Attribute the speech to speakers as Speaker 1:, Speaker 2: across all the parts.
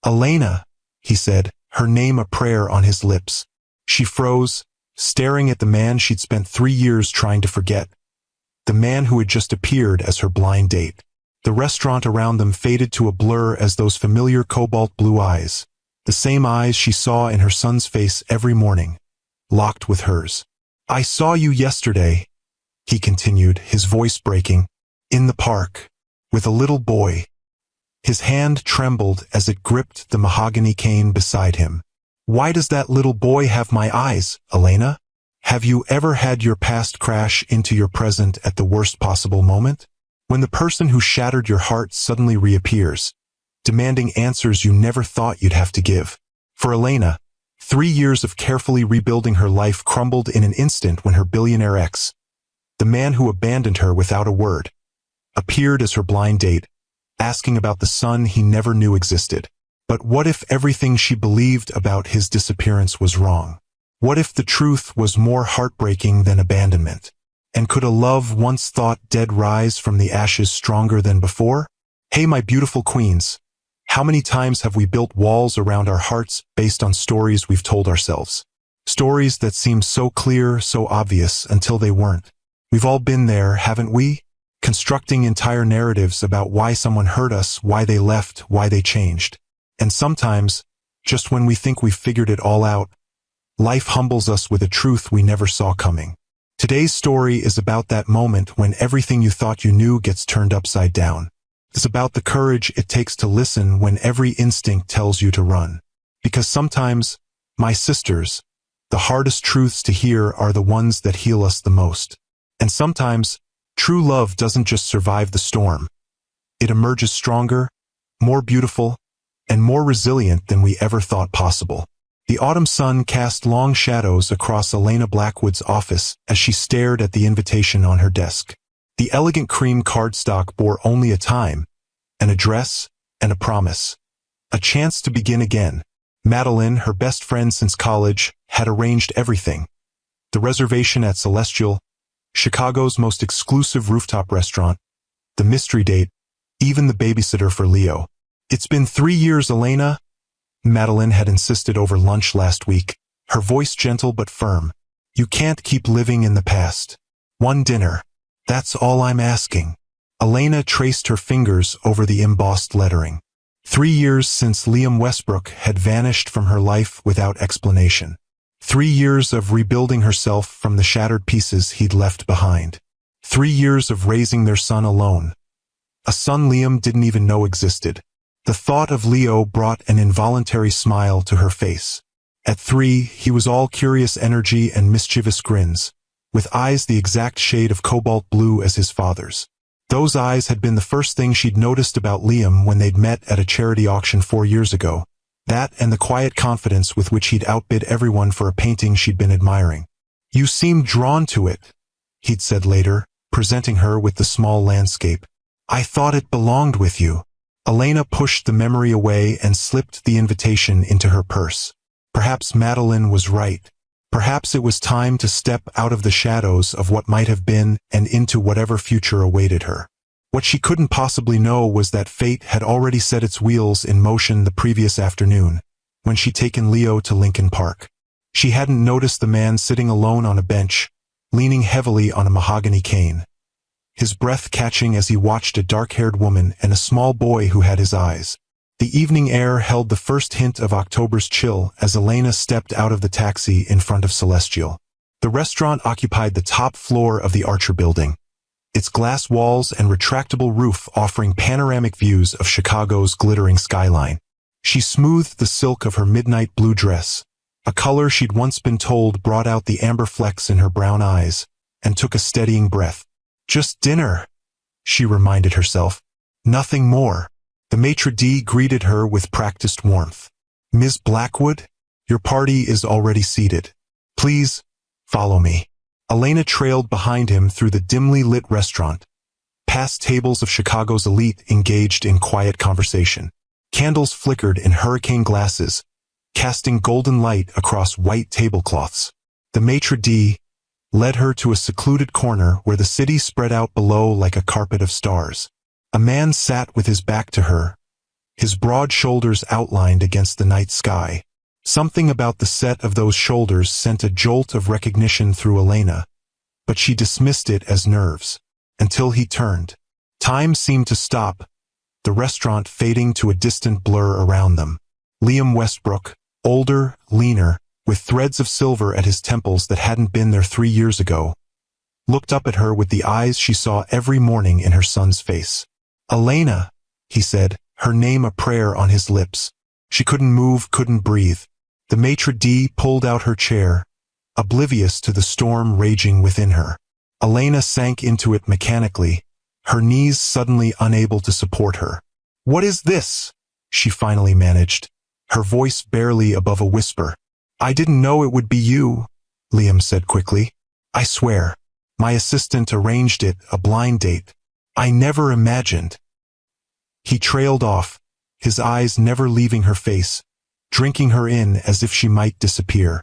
Speaker 1: "Elena," he said, her name a prayer on his lips. She froze, staring at the man she'd spent 3 years trying to forget. The man who had just appeared as her blind date. The restaurant around them faded to a blur as those familiar cobalt blue eyes, the same eyes she saw in her son's face every morning, locked with hers. "I saw you yesterday," he continued, his voice breaking, "in the park, with a little boy." His hand trembled as it gripped the mahogany cane beside him. "Why does that little boy have my eyes, Elena? Have you ever had your past crash into your present at the worst possible moment? When the person who shattered your heart suddenly reappears, demanding answers you never thought you'd have to give." For Elena, 3 years of carefully rebuilding her life crumbled in an instant when her billionaire ex, the man who abandoned her without a word, appeared as her blind date, asking about the son he never knew existed. But what if everything she believed about his disappearance was wrong? What if the truth was more heartbreaking than abandonment? And could a love once thought dead rise from the ashes stronger than before? Hey, my beautiful queens, how many times have we built walls around our hearts based on stories we've told ourselves? Stories that seemed so clear, so obvious, until they weren't. We've all been there, haven't we? Constructing entire narratives about why someone hurt us, why they left, why they changed. And sometimes, just when we think we've figured it all out, life humbles us with a truth we never saw coming. Today's story is about that moment when everything you thought you knew gets turned upside down. It's about the courage it takes to listen when every instinct tells you to run. Because sometimes, my sisters, the hardest truths to hear are the ones that heal us the most. And sometimes, true love doesn't just survive the storm. It emerges stronger, more beautiful, and more resilient than we ever thought possible. The autumn sun cast long shadows across Elena Blackwood's office as she stared at the invitation on her desk. The elegant cream cardstock bore only a time, an address, and a promise. A chance to begin again. Madeline, her best friend since college, had arranged everything. The reservation at Celestial, Chicago's most exclusive rooftop restaurant, the mystery date, even the babysitter for Leo. "It's been 3 years, Elena," Madeline had insisted over lunch last week, her voice gentle but firm. "You can't keep living in the past. One dinner. That's all I'm asking." Elena traced her fingers over the embossed lettering. 3 years since Liam Westbrook had vanished from her life without explanation. 3 years of rebuilding herself from the shattered pieces he'd left behind. 3 years of raising their son alone. A son Liam didn't even know existed. The thought of Leo brought an involuntary smile to her face. At 3, he was all curious energy and mischievous grins, with eyes the exact shade of cobalt blue as his father's. Those eyes had been the first thing she'd noticed about Liam when they'd met at a charity auction 4 years ago. That and the quiet confidence with which he'd outbid everyone for a painting she'd been admiring. "You seem drawn to it," he'd said later, presenting her with the small landscape. "I thought it belonged with you." Elena pushed the memory away and slipped the invitation into her purse. Perhaps Madeline was right. Perhaps it was time to step out of the shadows of what might have been and into whatever future awaited her. What she couldn't possibly know was that fate had already set its wheels in motion the previous afternoon, when she'd taken Leo to Lincoln Park. She hadn't noticed the man sitting alone on a bench, leaning heavily on a mahogany cane, his breath catching as he watched a dark-haired woman and a small boy who had his eyes. The evening air held the first hint of October's chill as Elena stepped out of the taxi in front of Celestial. The restaurant occupied the top floor of the Archer building, its glass walls and retractable roof offering panoramic views of Chicago's glittering skyline. She smoothed the silk of her midnight blue dress, a color she'd once been told brought out the amber flecks in her brown eyes, and took a steadying breath. "Just dinner," she reminded herself. "Nothing more." The maitre d' greeted her with practiced warmth. "Ms. Blackwood, your party is already seated. Please, follow me." Elena trailed behind him through the dimly lit restaurant, past tables of Chicago's elite engaged in quiet conversation. Candles flickered in hurricane glasses, casting golden light across white tablecloths. The maitre d' led her to a secluded corner where the city spread out below like a carpet of stars. A man sat with his back to her, his broad shoulders outlined against the night sky. Something about the set of those shoulders sent a jolt of recognition through Elena, but she dismissed it as nerves. Until he turned. Time seemed to stop, the restaurant fading to a distant blur around them. Liam Westbrook, older, leaner, with threads of silver at his temples that hadn't been there 3 years ago, looked up at her with the eyes she saw every morning in her son's face. "Elena," he said, her name a prayer on his lips. She couldn't move, couldn't breathe. The maitre d' pulled out her chair, oblivious to the storm raging within her. Elena sank into it mechanically, her knees suddenly unable to support her. "What is this?" she finally managed, her voice barely above a whisper. "I didn't know it would be you," Liam said quickly. "I swear. My assistant arranged it, a blind date. I never imagined." He trailed off, his eyes never leaving her face, drinking her in as if she might disappear.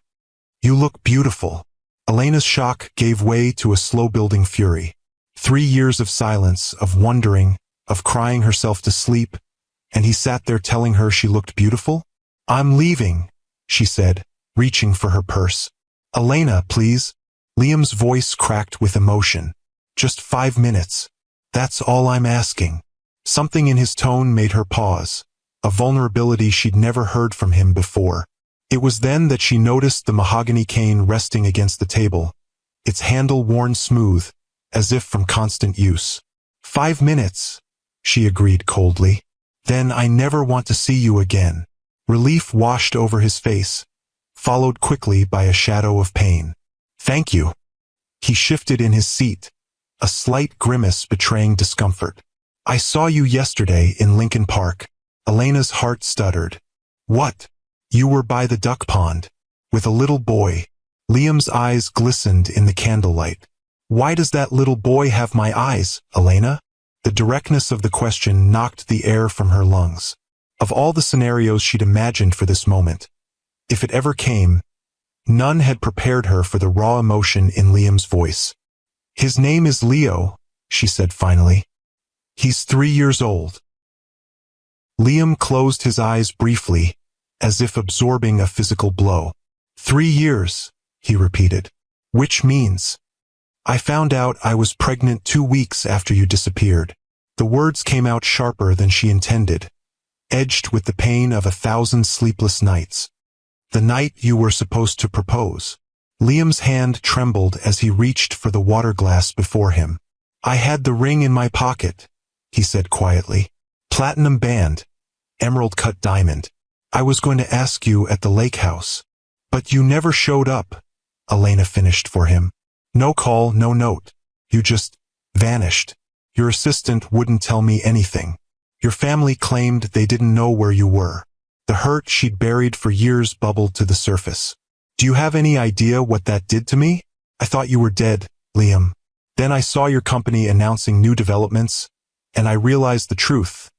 Speaker 1: "You look beautiful." Elena's shock gave way to a slow-building fury. 3 years of silence, of wondering, of crying herself to sleep, and he sat there telling her she looked beautiful? "I'm leaving," she said, reaching for her purse. "Elena, please." Liam's voice cracked with emotion. "Just 5 minutes. That's all I'm asking." Something in his tone made her pause, a vulnerability she'd never heard from him before. It was then that she noticed the mahogany cane resting against the table, its handle worn smooth, as if from constant use. 5 minutes, she agreed coldly. "Then I never want to see you again." Relief washed over his face, followed quickly by a shadow of pain. "Thank you." He shifted in his seat, a slight grimace betraying discomfort. "I saw you yesterday in Lincoln Park." Elena's heart stuttered. "What? You were by the duck pond, with a little boy." Liam's eyes glistened in the candlelight. "Why does that little boy have my eyes, Elena?" The directness of the question knocked the air from her lungs. Of all the scenarios she'd imagined for this moment, if it ever came, none had prepared her for the raw emotion in Liam's voice. "His name is Leo," she said finally. "He's 3 years old." Liam closed his eyes briefly, as if absorbing a physical blow. 3 years, he repeated. "Which means?" "I found out I was pregnant 2 weeks after you disappeared." The words came out sharper than she intended, edged with the pain of 1,000 sleepless nights. "The night you were supposed to propose." Liam's hand trembled as he reached for the water glass before him. "I had the ring in my pocket," he said quietly. "Platinum band, emerald-cut diamond. I was going to ask you at the lake house. But you never showed up," Elena finished for him. "No call, no note. You just vanished. Your assistant wouldn't tell me anything. Your family claimed they didn't know where you were." The hurt she'd buried for years bubbled to the surface. "Do you have any idea what that did to me? I thought you were dead, Liam. Then I saw your company announcing new developments, and I realized the truth.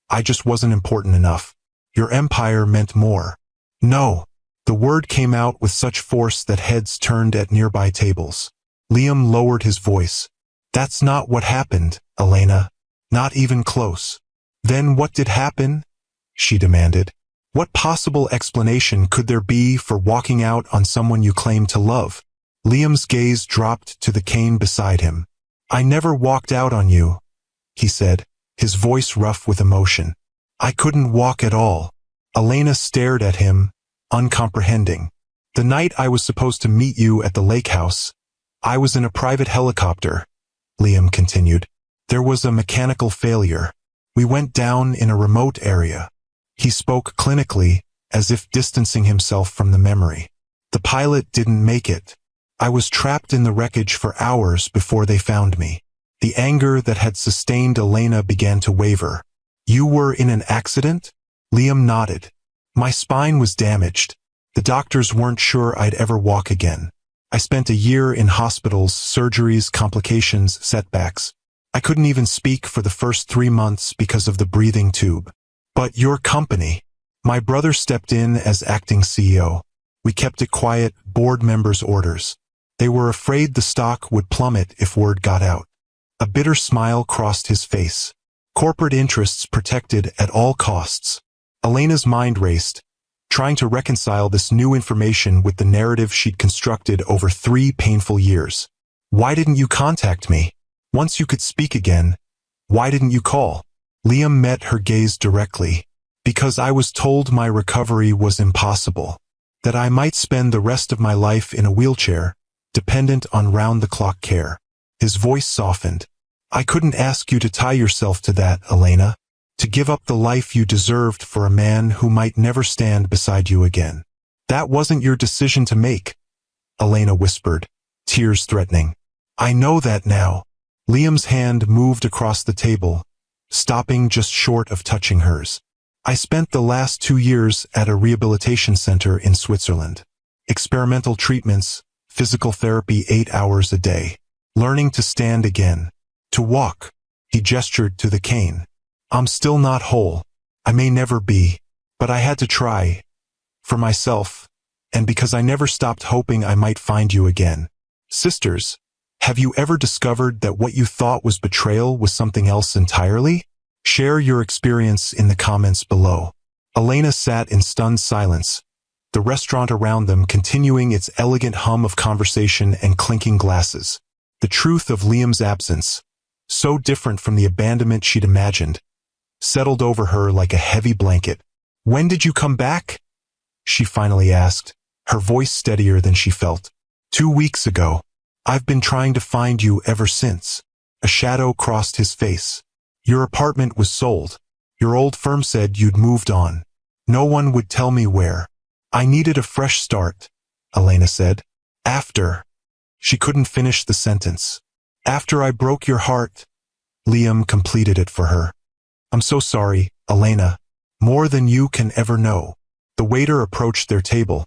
Speaker 1: I just wasn't important enough. Your empire meant more." "No." The word came out with such force that heads turned at nearby tables. Liam lowered his voice. "That's not what happened, Elena. Not even close." "Then what did happen?" she demanded. "What possible explanation could there be for walking out on someone you claim to love?" Liam's gaze dropped to the cane beside him. "I never walked out on you," he said, his voice rough with emotion. "I couldn't walk at all." Elena stared at him, uncomprehending. "The night I was supposed to meet you at the lake house, I was in a private helicopter," Liam continued. "There was a mechanical failure. We went down in a remote area." He spoke clinically, as if distancing himself from the memory. "The pilot didn't make it. I was trapped in the wreckage for hours before they found me." The anger that had sustained Elena began to waver. "You were in an accident?" Liam nodded. "My spine was damaged. The doctors weren't sure I'd ever walk again. I spent a year in hospitals, surgeries, complications, setbacks. I couldn't even speak for the first 3 months because of the breathing tube. But your company." "My brother stepped in as acting CEO. We kept it quiet, board members' orders. They were afraid the stock would plummet if word got out." A bitter smile crossed his face. Corporate interests protected at all costs. Elena's mind raced, trying to reconcile this new information with the narrative she'd constructed over 3 painful years. Why didn't you contact me? Once you could speak again, why didn't you call? Liam met her gaze directly. Because I was told my recovery was impossible. That I might spend the rest of my life in a wheelchair, dependent on round-the-clock care. His voice softened. I couldn't ask you to tie yourself to that, Elena. To give up the life you deserved for a man who might never stand beside you again. That wasn't your decision to make, Elena whispered, tears threatening. I know that now. Liam's hand moved across the table, stopping just short of touching hers. I spent the last 2 years at a rehabilitation center in Switzerland. Experimental treatments, physical therapy 8 hours a day. Learning to stand again. To walk. He gestured to the cane. I'm still not whole. I may never be. But I had to try. For myself. And because I never stopped hoping I might find you again. Sisters, have you ever discovered that what you thought was betrayal was something else entirely? Share your experience in the comments below. Elena sat in stunned silence, the restaurant around them continuing its elegant hum of conversation and clinking glasses. The truth of Liam's absence, so different from the abandonment she'd imagined, settled over her like a heavy blanket. When did you come back? She finally asked, her voice steadier than she felt. 2 weeks ago. I've been trying to find you ever since. A shadow crossed his face. Your apartment was sold. Your old firm said you'd moved on. No one would tell me where. I needed a fresh start, Elena said. After. She couldn't finish the sentence. After I broke your heart. Liam completed it for her. I'm so sorry, Elena. More than you can ever know. The waiter approached their table,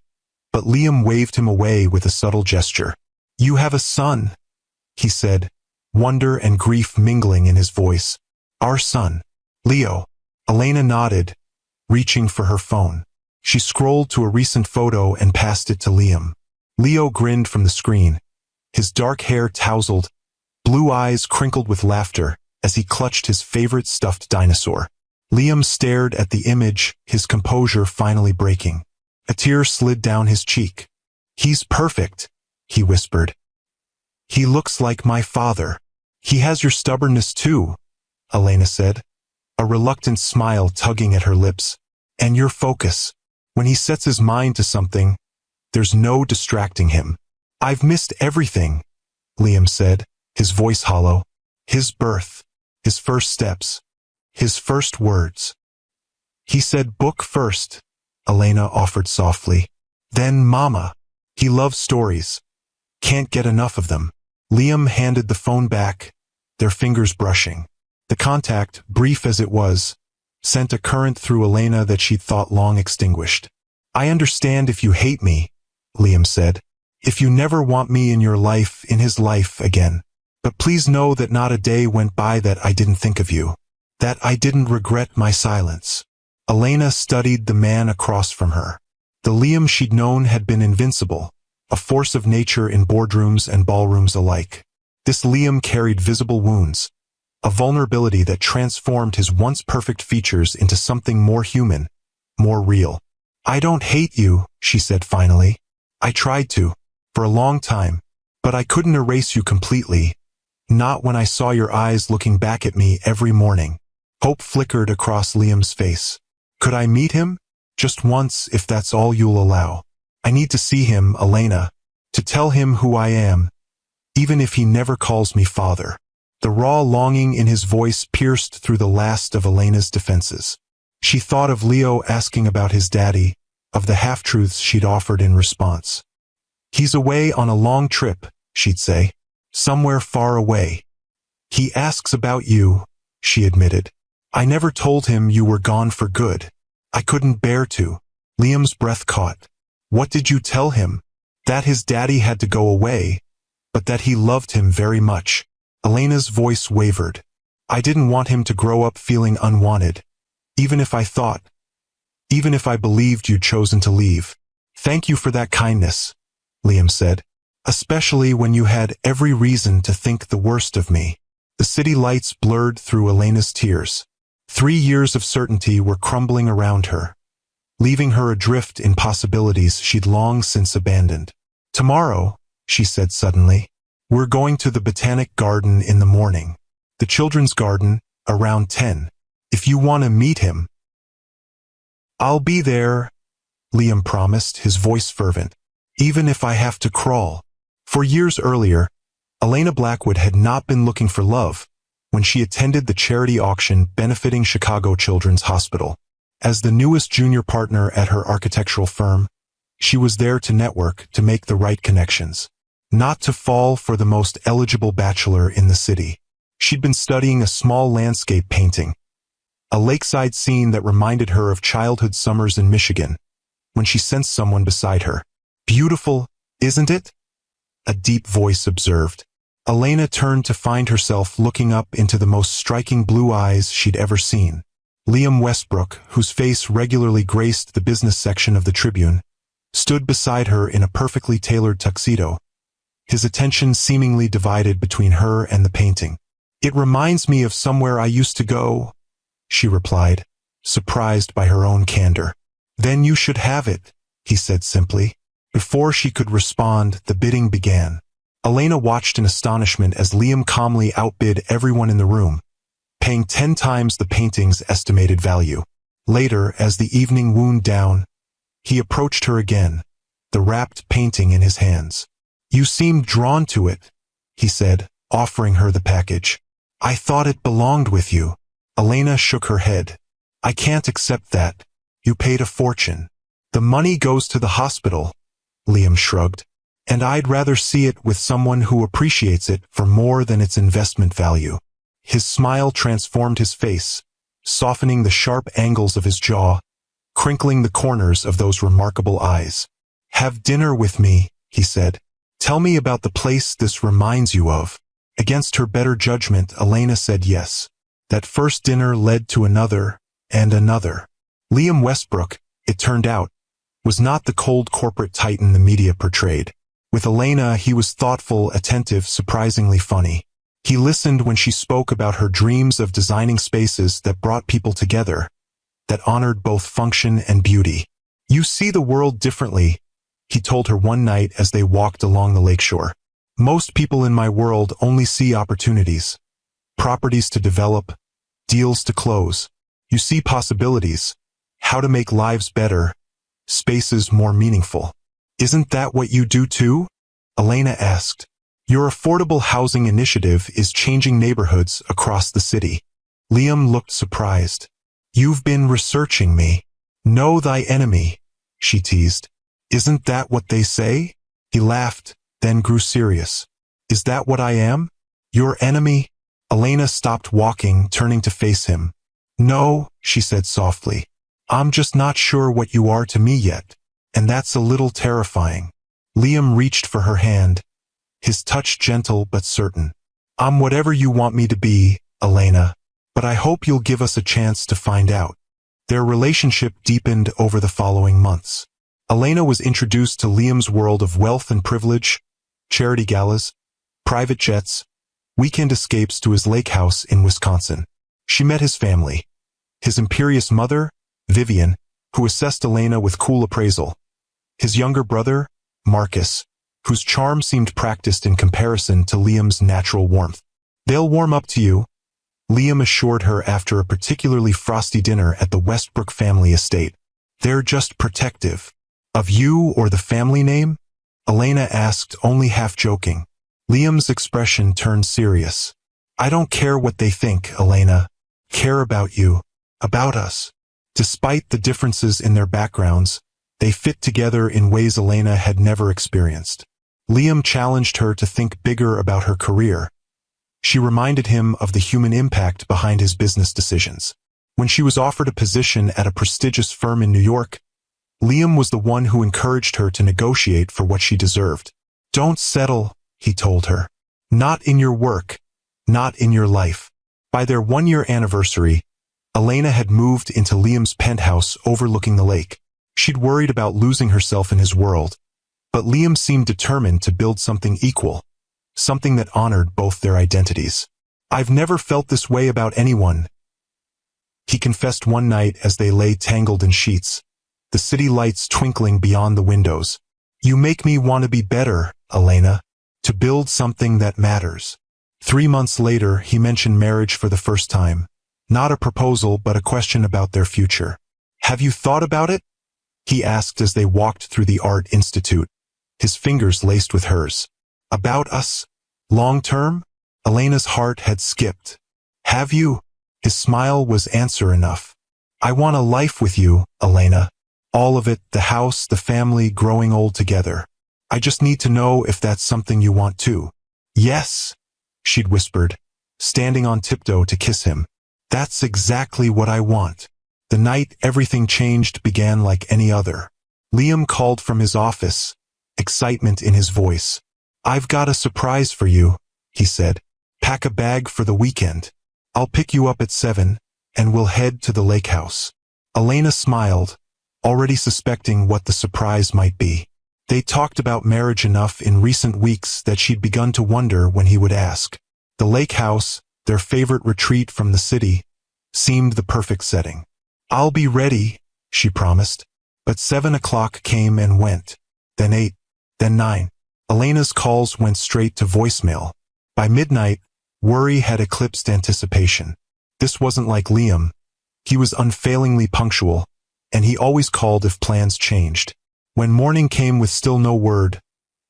Speaker 1: but Liam waved him away with a subtle gesture. You have a son, he said, wonder and grief mingling in his voice. Our son, Leo. Elena nodded, reaching for her phone. She scrolled to a recent photo and passed it to Liam. Leo grinned from the screen, his dark hair tousled, blue eyes crinkled with laughter as he clutched his favorite stuffed dinosaur. Liam stared at the image, his composure finally breaking. A tear slid down his cheek. He's perfect, he whispered. He looks like my father. He has your stubbornness too, Elena said, a reluctant smile tugging at her lips. And your focus. When he sets his mind to something, there's no distracting him. I've missed everything, Liam said, his voice hollow. His birth, his first steps, his first words. He said book first, Elena offered softly. Then mama. He loves stories. Can't get enough of them. Liam handed the phone back, their fingers brushing. The contact, brief as it was, sent a current through Elena that she'd thought long extinguished. I understand if you hate me, Liam said. If you never want me in your life, in his life again. But please know that not a day went by that I didn't think of you. That I didn't regret my silence. Elena studied the man across from her. The Liam she'd known had been invincible, a force of nature in boardrooms and ballrooms alike. This Liam carried visible wounds, a vulnerability that transformed his once perfect features into something more human, more real. I don't hate you, she said finally. I tried to, for a long time, but I couldn't erase you completely. Not when I saw your eyes looking back at me every morning. Hope flickered across Liam's face. Could I meet him? Just once, if that's all you'll allow. I need to see him, Elena, to tell him who I am, even if he never calls me father. The raw longing in his voice pierced through the last of Elena's defenses. She thought of Leo asking about his daddy, of the half-truths she'd offered in response. He's away on a long trip, she'd say. Somewhere far away. He asks about you, she admitted. I never told him you were gone for good. I couldn't bear to. Liam's breath caught. What did you tell him? That his daddy had to go away, but that he loved him very much. Elena's voice wavered. I didn't want him to grow up feeling unwanted, even if I believed you'd chosen to leave. Thank you for that kindness, Liam said, especially when you had every reason to think the worst of me. The city lights blurred through Elena's tears. 3 years of certainty were crumbling around her, leaving her adrift in possibilities she'd long since abandoned. "Tomorrow," she said suddenly, "we're going to the Botanic Garden in the morning. The children's garden, around 10. If you want to meet him." "I'll be there," Liam promised, his voice fervent. "Even if I have to crawl." For years earlier, Elena Blackwood had not been looking for love when she attended the charity auction benefiting Chicago Children's Hospital. As the newest junior partner at her architectural firm, she was there to network, to make the right connections, not to fall for the most eligible bachelor in the city. She'd been studying a small landscape painting, a lakeside scene that reminded her of childhood summers in Michigan, when she sensed someone beside her. "Beautiful, isn't it?" a deep voice observed. Elena turned to find herself looking up into the most striking blue eyes she'd ever seen. Liam Westbrook, whose face regularly graced the business section of the Tribune, stood beside her in a perfectly tailored tuxedo, his attention seemingly divided between her and the painting. "It reminds me of somewhere I used to go," she replied, surprised by her own candor. "Then you should have it," he said simply. Before she could respond, the bidding began. Elena watched in astonishment as Liam calmly outbid everyone in the room, paying 10 times the painting's estimated value. Later, as the evening wound down, he approached her again, the wrapped painting in his hands. "You seemed drawn to it," he said, offering her the package. "I thought it belonged with you." Elena shook her head. "I can't accept that. You paid a fortune." "The money goes to the hospital," Liam shrugged. "And I'd rather see it with someone who appreciates it for more than its investment value." His smile transformed his face, softening the sharp angles of his jaw, crinkling the corners of those remarkable eyes. "Have dinner with me," he said. "Tell me about the place this reminds you of." Against her better judgment, Elena said yes. That first dinner led to another, and another. Liam Westbrook, it turned out, was not the cold corporate titan the media portrayed. With Elena, he was thoughtful, attentive, surprisingly funny. He listened when she spoke about her dreams of designing spaces that brought people together, that honored both function and beauty. "You see the world differently," he told her one night as they walked along the lakeshore. "Most people in my world only see opportunities, properties to develop, deals to close. You see possibilities, how to make lives better, spaces more meaningful." "Isn't that what you do too?" Elena asked. "Your affordable housing initiative is changing neighborhoods across the city." Liam looked surprised. "You've been researching me." "Know thy enemy," she teased. "Isn't that what they say?" He laughed, then grew serious. "Is that what I am? Your enemy?" Elena stopped walking, turning to face him. "No," she said softly. "I'm just not sure what you are to me yet. And that's a little terrifying." Liam reached for her hand, his touch gentle but certain. "I'm whatever you want me to be, Elena, but I hope you'll give us a chance to find out." Their relationship deepened over the following months. Elena was introduced to Liam's world of wealth and privilege, charity galas, private jets, weekend escapes to his lake house in Wisconsin. She met his family, his imperious mother, Vivian, who assessed Elena with cool appraisal, his younger brother, Marcus, whose charm seemed practiced in comparison to Liam's natural warmth. "They'll warm up to you," Liam assured her after a particularly frosty dinner at the Westbrook family estate. "They're just protective." "Of you or the family name?" Elena asked, only half joking. Liam's expression turned serious. "I don't care what they think, Elena. Care about you. About us." Despite the differences in their backgrounds, they fit together in ways Elena had never experienced. Liam challenged her to think bigger about her career. She reminded him of the human impact behind his business decisions. When she was offered a position at a prestigious firm in New York, Liam was the one who encouraged her to negotiate for what she deserved. "Don't settle," he told her. "Not in your work, not in your life." By their 1-year anniversary, Elena had moved into Liam's penthouse overlooking the lake. She'd worried about losing herself in his world, but Liam seemed determined to build something equal, something that honored both their identities. I've never felt this way about anyone, he confessed one night as they lay tangled in sheets, the city lights twinkling beyond the windows. You make me want to be better, Elena, to build something that matters. 3 months later, he mentioned marriage for the first time. Not a proposal, but a question about their future. Have you thought about it? He asked as they walked through the Art Institute, his fingers laced with hers. About us? Long term? Elena's heart had skipped. Have you? His smile was answer enough. I want a life with you, Elena. All of it, the house, the family, growing old together. I just need to know if that's something you want too. Yes, she'd whispered, standing on tiptoe to kiss him. That's exactly what I want. The night everything changed began like any other. Liam called from his office, excitement in his voice. I've got a surprise for you, he said. Pack a bag for the weekend. I'll pick you up at 7, and we'll head to the lake house. Elena smiled, already suspecting what the surprise might be. They talked about marriage enough in recent weeks that she'd begun to wonder when he would ask. The lake house, their favorite retreat from the city, seemed the perfect setting. I'll be ready, she promised. But 7 o'clock came and went. Then 8, then 9. Elena's calls went straight to voicemail. By midnight, worry had eclipsed anticipation. This wasn't like Liam. He was unfailingly punctual, and he always called if plans changed. When morning came with still no word,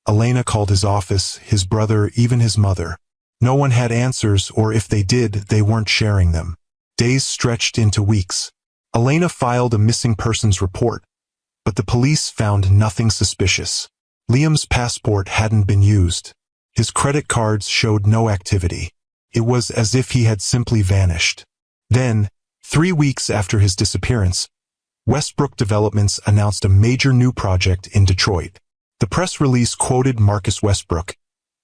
Speaker 1: Elena called his office, his brother, even his mother. No one had answers, or if they did, they weren't sharing them. Days stretched into weeks. Elena filed a missing persons report, but the police found nothing suspicious. Liam's passport hadn't been used. His credit cards showed no activity. It was as if he had simply vanished. Then, 3 weeks after his disappearance, Westbrook Developments announced a major new project in Detroit. The press release quoted Marcus Westbrook,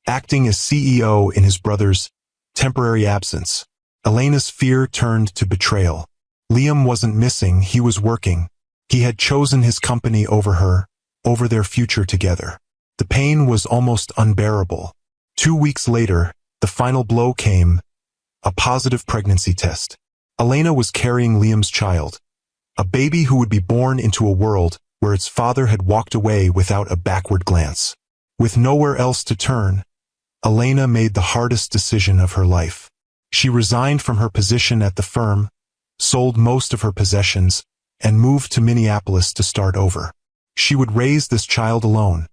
Speaker 1: acting as CEO in his brother's temporary absence. Elena's fear turned to betrayal. Liam wasn't missing, he was working. He had chosen his company over her, over their future together. The pain was almost unbearable. 2 weeks later, the final blow came, a positive pregnancy test. Elena was carrying Liam's child, a baby who would be born into a world where its father had walked away without a backward glance. With nowhere else to turn, Elena made the hardest decision of her life. She resigned from her position at the firm, sold most of her possessions, and moved to Minneapolis to start over. She would raise this child alone,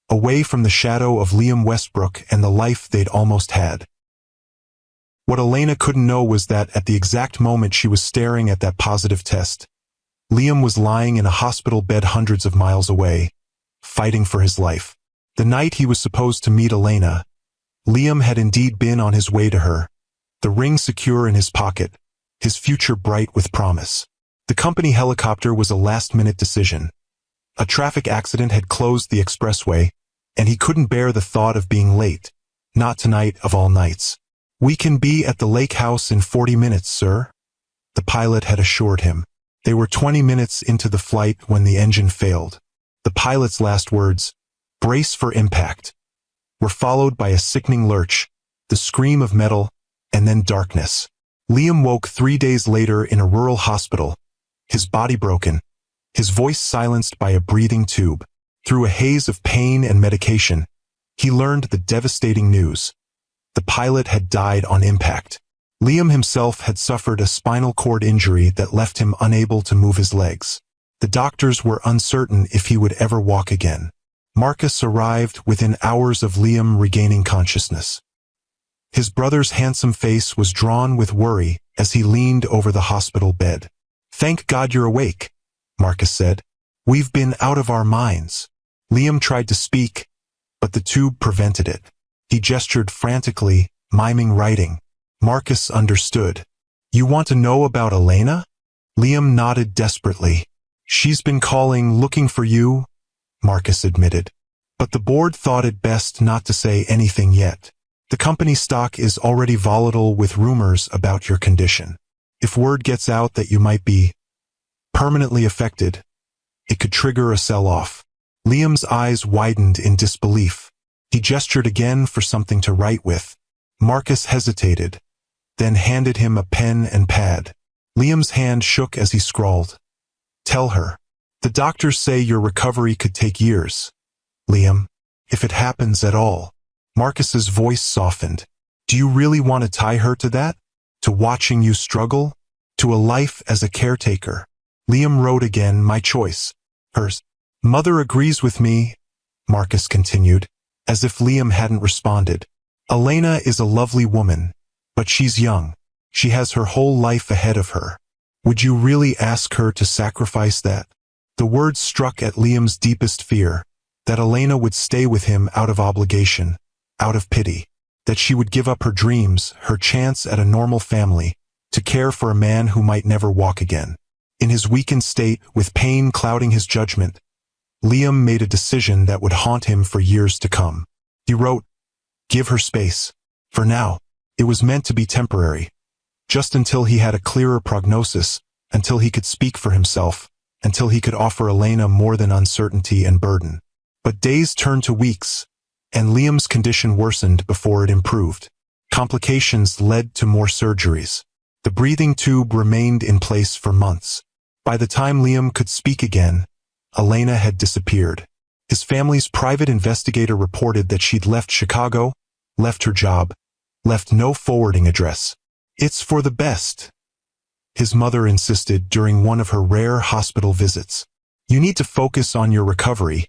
Speaker 1: away from the shadow of Liam Westbrook and the life they'd almost had. What Elena couldn't know was that at the exact moment she was staring at that positive test, Liam was lying in a hospital bed hundreds of miles away, fighting for his life. The night he was supposed to meet Elena, Liam had indeed been on his way to her, the ring secure in his pocket, his future bright with promise. The company helicopter was a last-minute decision. A traffic accident had closed the expressway, and he couldn't bear the thought of being late, not tonight of all nights. We can be at the lake house in 40 minutes, sir, the pilot had assured him. They were 20 minutes into the flight when the engine failed. The pilot's last words, brace for impact, were followed by a sickening lurch, the scream of metal, and then darkness. Liam woke 3 days later in a rural hospital, his body broken, his voice silenced by a breathing tube. Through a haze of pain and medication, he learned the devastating news. The pilot had died on impact. Liam himself had suffered a spinal cord injury that left him unable to move his legs. The doctors were uncertain if he would ever walk again. Marcus arrived within hours of Liam regaining consciousness. His brother's handsome face was drawn with worry as he leaned over the hospital bed. Thank God you're awake, Marcus said. We've been out of our minds. Liam tried to speak, but the tube prevented it. He gestured frantically, miming writing. Marcus understood. You want to know about Elena? Liam nodded desperately. She's been calling, looking for you, Marcus admitted. But the board thought it best not to say anything yet. The company stock is already volatile with rumors about your condition. If word gets out that you might be permanently affected, it could trigger a sell-off. Liam's eyes widened in disbelief. He gestured again for something to write with. Marcus hesitated, then handed him a pen and pad. Liam's hand shook as he scrawled. "Tell her. The doctors say your recovery could take years. Liam, if it happens at all." Marcus's voice softened. "Do you really want to tie her to that? To watching you struggle? To a life as a caretaker?" Liam wrote again, "My choice. Hers. Mother agrees with me," Marcus continued, as if Liam hadn't responded. "Elena is a lovely woman, but she's young. She has her whole life ahead of her. Would you really ask her to sacrifice that?" The words struck at Liam's deepest fear, that Elena would stay with him out of obligation, out of pity, that she would give up her dreams, her chance at a normal family, to care for a man who might never walk again. In his weakened state, with pain clouding his judgment, Liam made a decision that would haunt him for years to come. He wrote, "Give her space. For now." It was meant to be temporary, just until he had a clearer prognosis, until he could speak for himself, until he could offer Elena more than uncertainty and burden. But days turned to weeks, and Liam's condition worsened before it improved. Complications led to more surgeries. The breathing tube remained in place for months. By the time Liam could speak again, Elena had disappeared. His family's private investigator reported that she'd left Chicago, left her job, left no forwarding address. "It's for the best," his mother insisted during one of her rare hospital visits. "You need to focus on your recovery,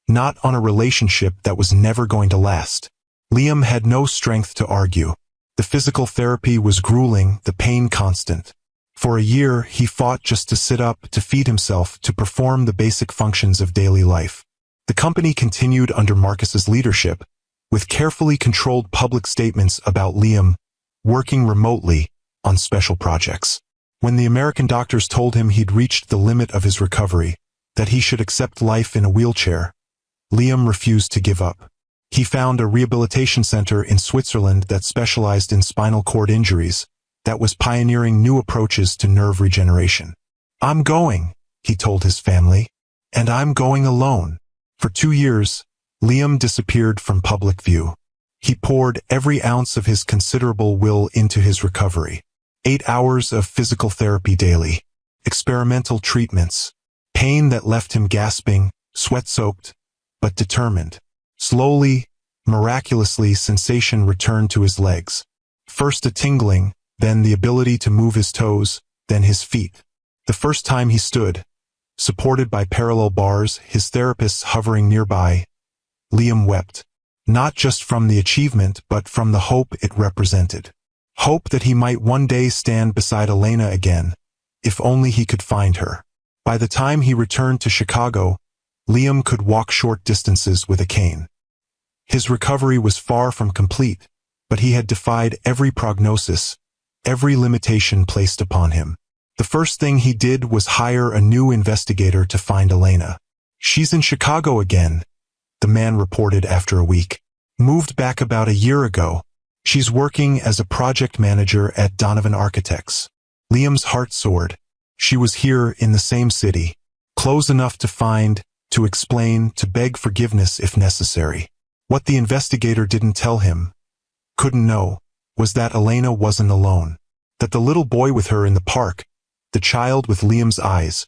Speaker 1: not on a relationship that was never going to last." Liam had no strength to argue. The physical therapy was grueling, the pain constant. For a year, he fought just to sit up, to feed himself, to perform the basic functions of daily life. The company continued under Marcus's leadership, with carefully controlled public statements about Liam working remotely on special projects. When the American doctors told him he'd reached the limit of his recovery, that he should accept life in a wheelchair, Liam refused to give up. He found a rehabilitation center in Switzerland that specialized in spinal cord injuries, that was pioneering new approaches to nerve regeneration. "I'm going," he told his family, "and I'm going alone." For 2 years, Liam disappeared from public view. He poured every ounce of his considerable will into his recovery. 8 hours of physical therapy daily, experimental treatments, pain that left him gasping, sweat-soaked, but determined. Slowly, miraculously, sensation returned to his legs. First a tingling, then the ability to move his toes, then his feet. The first time he stood, supported by parallel bars, his therapists hovering nearby, Liam wept. Not just from the achievement, but from the hope it represented. Hope that he might one day stand beside Elena again, if only he could find her. By the time he returned to Chicago, Liam could walk short distances with a cane. His recovery was far from complete, but he had defied every prognosis, every limitation placed upon him. The first thing he did was hire a new investigator to find Elena. "She's in Chicago again," the man reported after a week. "Moved back about a year ago. She's working as a project manager at Donovan Architects." Liam's heart soared. She was here in the same city, close enough to find, to explain, to beg forgiveness if necessary. What the investigator didn't tell him, couldn't know, was that Elena wasn't alone. That the little boy with her in the park, the child with Liam's eyes,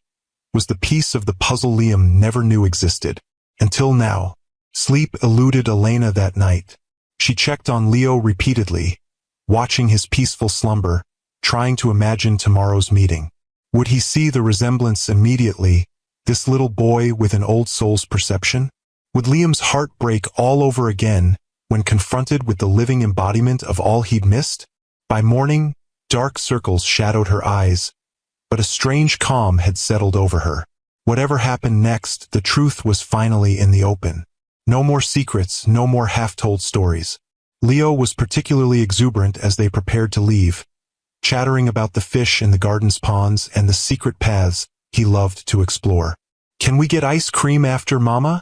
Speaker 1: was the piece of the puzzle Liam never knew existed. Until now, sleep eluded Elena that night. She checked on Leo repeatedly, watching his peaceful slumber, trying to imagine tomorrow's meeting. Would he see the resemblance immediately, this little boy with an old soul's perception? Would Liam's heart break all over again when confronted with the living embodiment of all he'd missed? By morning, dark circles shadowed her eyes, but a strange calm had settled over her. Whatever happened next, the truth was finally in the open. No more secrets, no more half-told stories. Leo was particularly exuberant as they prepared to leave, chattering about the fish in the garden's ponds and the secret paths he loved to explore. "Can we get ice cream after, Mama?"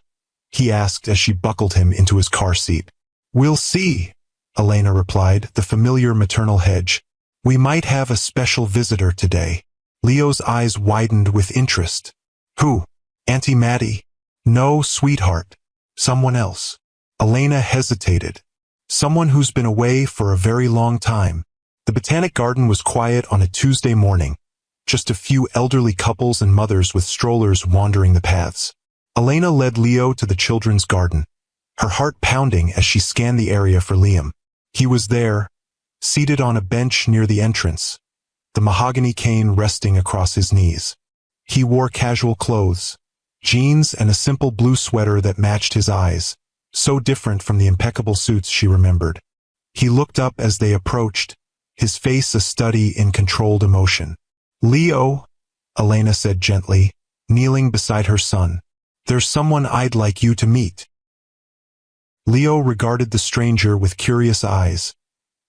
Speaker 1: he asked as she buckled him into his car seat. "We'll see," Elena replied, the familiar maternal hedge. "We might have a special visitor today." Leo's eyes widened with interest. "Who? Auntie Maddie?" "No, sweetheart. Someone else." Elena hesitated. "Someone who's been away for a very long time." The botanic garden was quiet on a Tuesday morning. Just a few elderly couples and mothers with strollers wandering the paths. Elena led Leo to the children's garden, her heart pounding as she scanned the area for Liam. He was there, seated on a bench near the entrance, the mahogany cane resting across his knees. He wore casual clothes, jeans and a simple blue sweater that matched his eyes, so different from the impeccable suits she remembered. He looked up as they approached, his face a study in controlled emotion. "Leo," Elena said gently, kneeling beside her son, "there's someone I'd like you to meet." Leo regarded the stranger with curious eyes,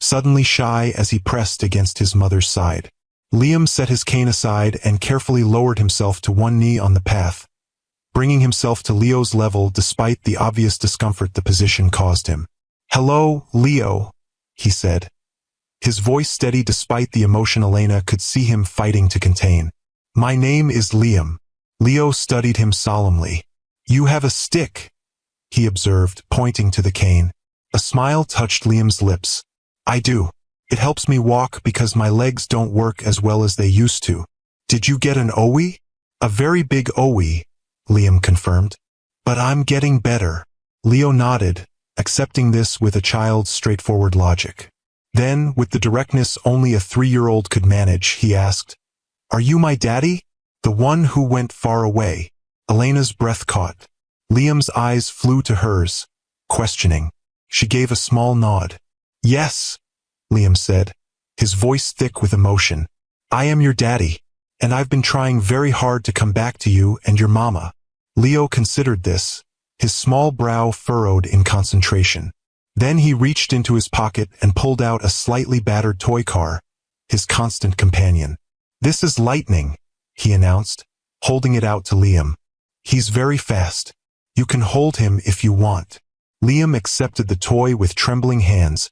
Speaker 1: suddenly shy as he pressed against his mother's side. Liam set his cane aside and carefully lowered himself to one knee on the path, bringing himself to Leo's level despite the obvious discomfort the position caused him. "Hello, Leo," he said, his voice steady despite the emotion Elena could see him fighting to contain. "My name is Liam." Leo studied him solemnly. "You have a stick," he observed, pointing to the cane. A smile touched Liam's lips. "I do. It helps me walk because my legs don't work as well as they used to." "Did you get an OE?" "A very big OE," Liam confirmed. "But I'm getting better." Leo nodded, accepting this with a child's straightforward logic. Then, with the directness only a 3-year-old could manage, he asked, "Are you my daddy? The one who went far away?" Elena's breath caught. Liam's eyes flew to hers, questioning. She gave a small nod. "Yes," Liam said, his voice thick with emotion. "I am your daddy, and I've been trying very hard to come back to you and your mama." Leo considered this, his small brow furrowed in concentration. Then he reached into his pocket and pulled out a slightly battered toy car, his constant companion. "This is Lightning," he announced, holding it out to Liam. "He's very fast. You can hold him if you want." Liam accepted the toy with trembling hands,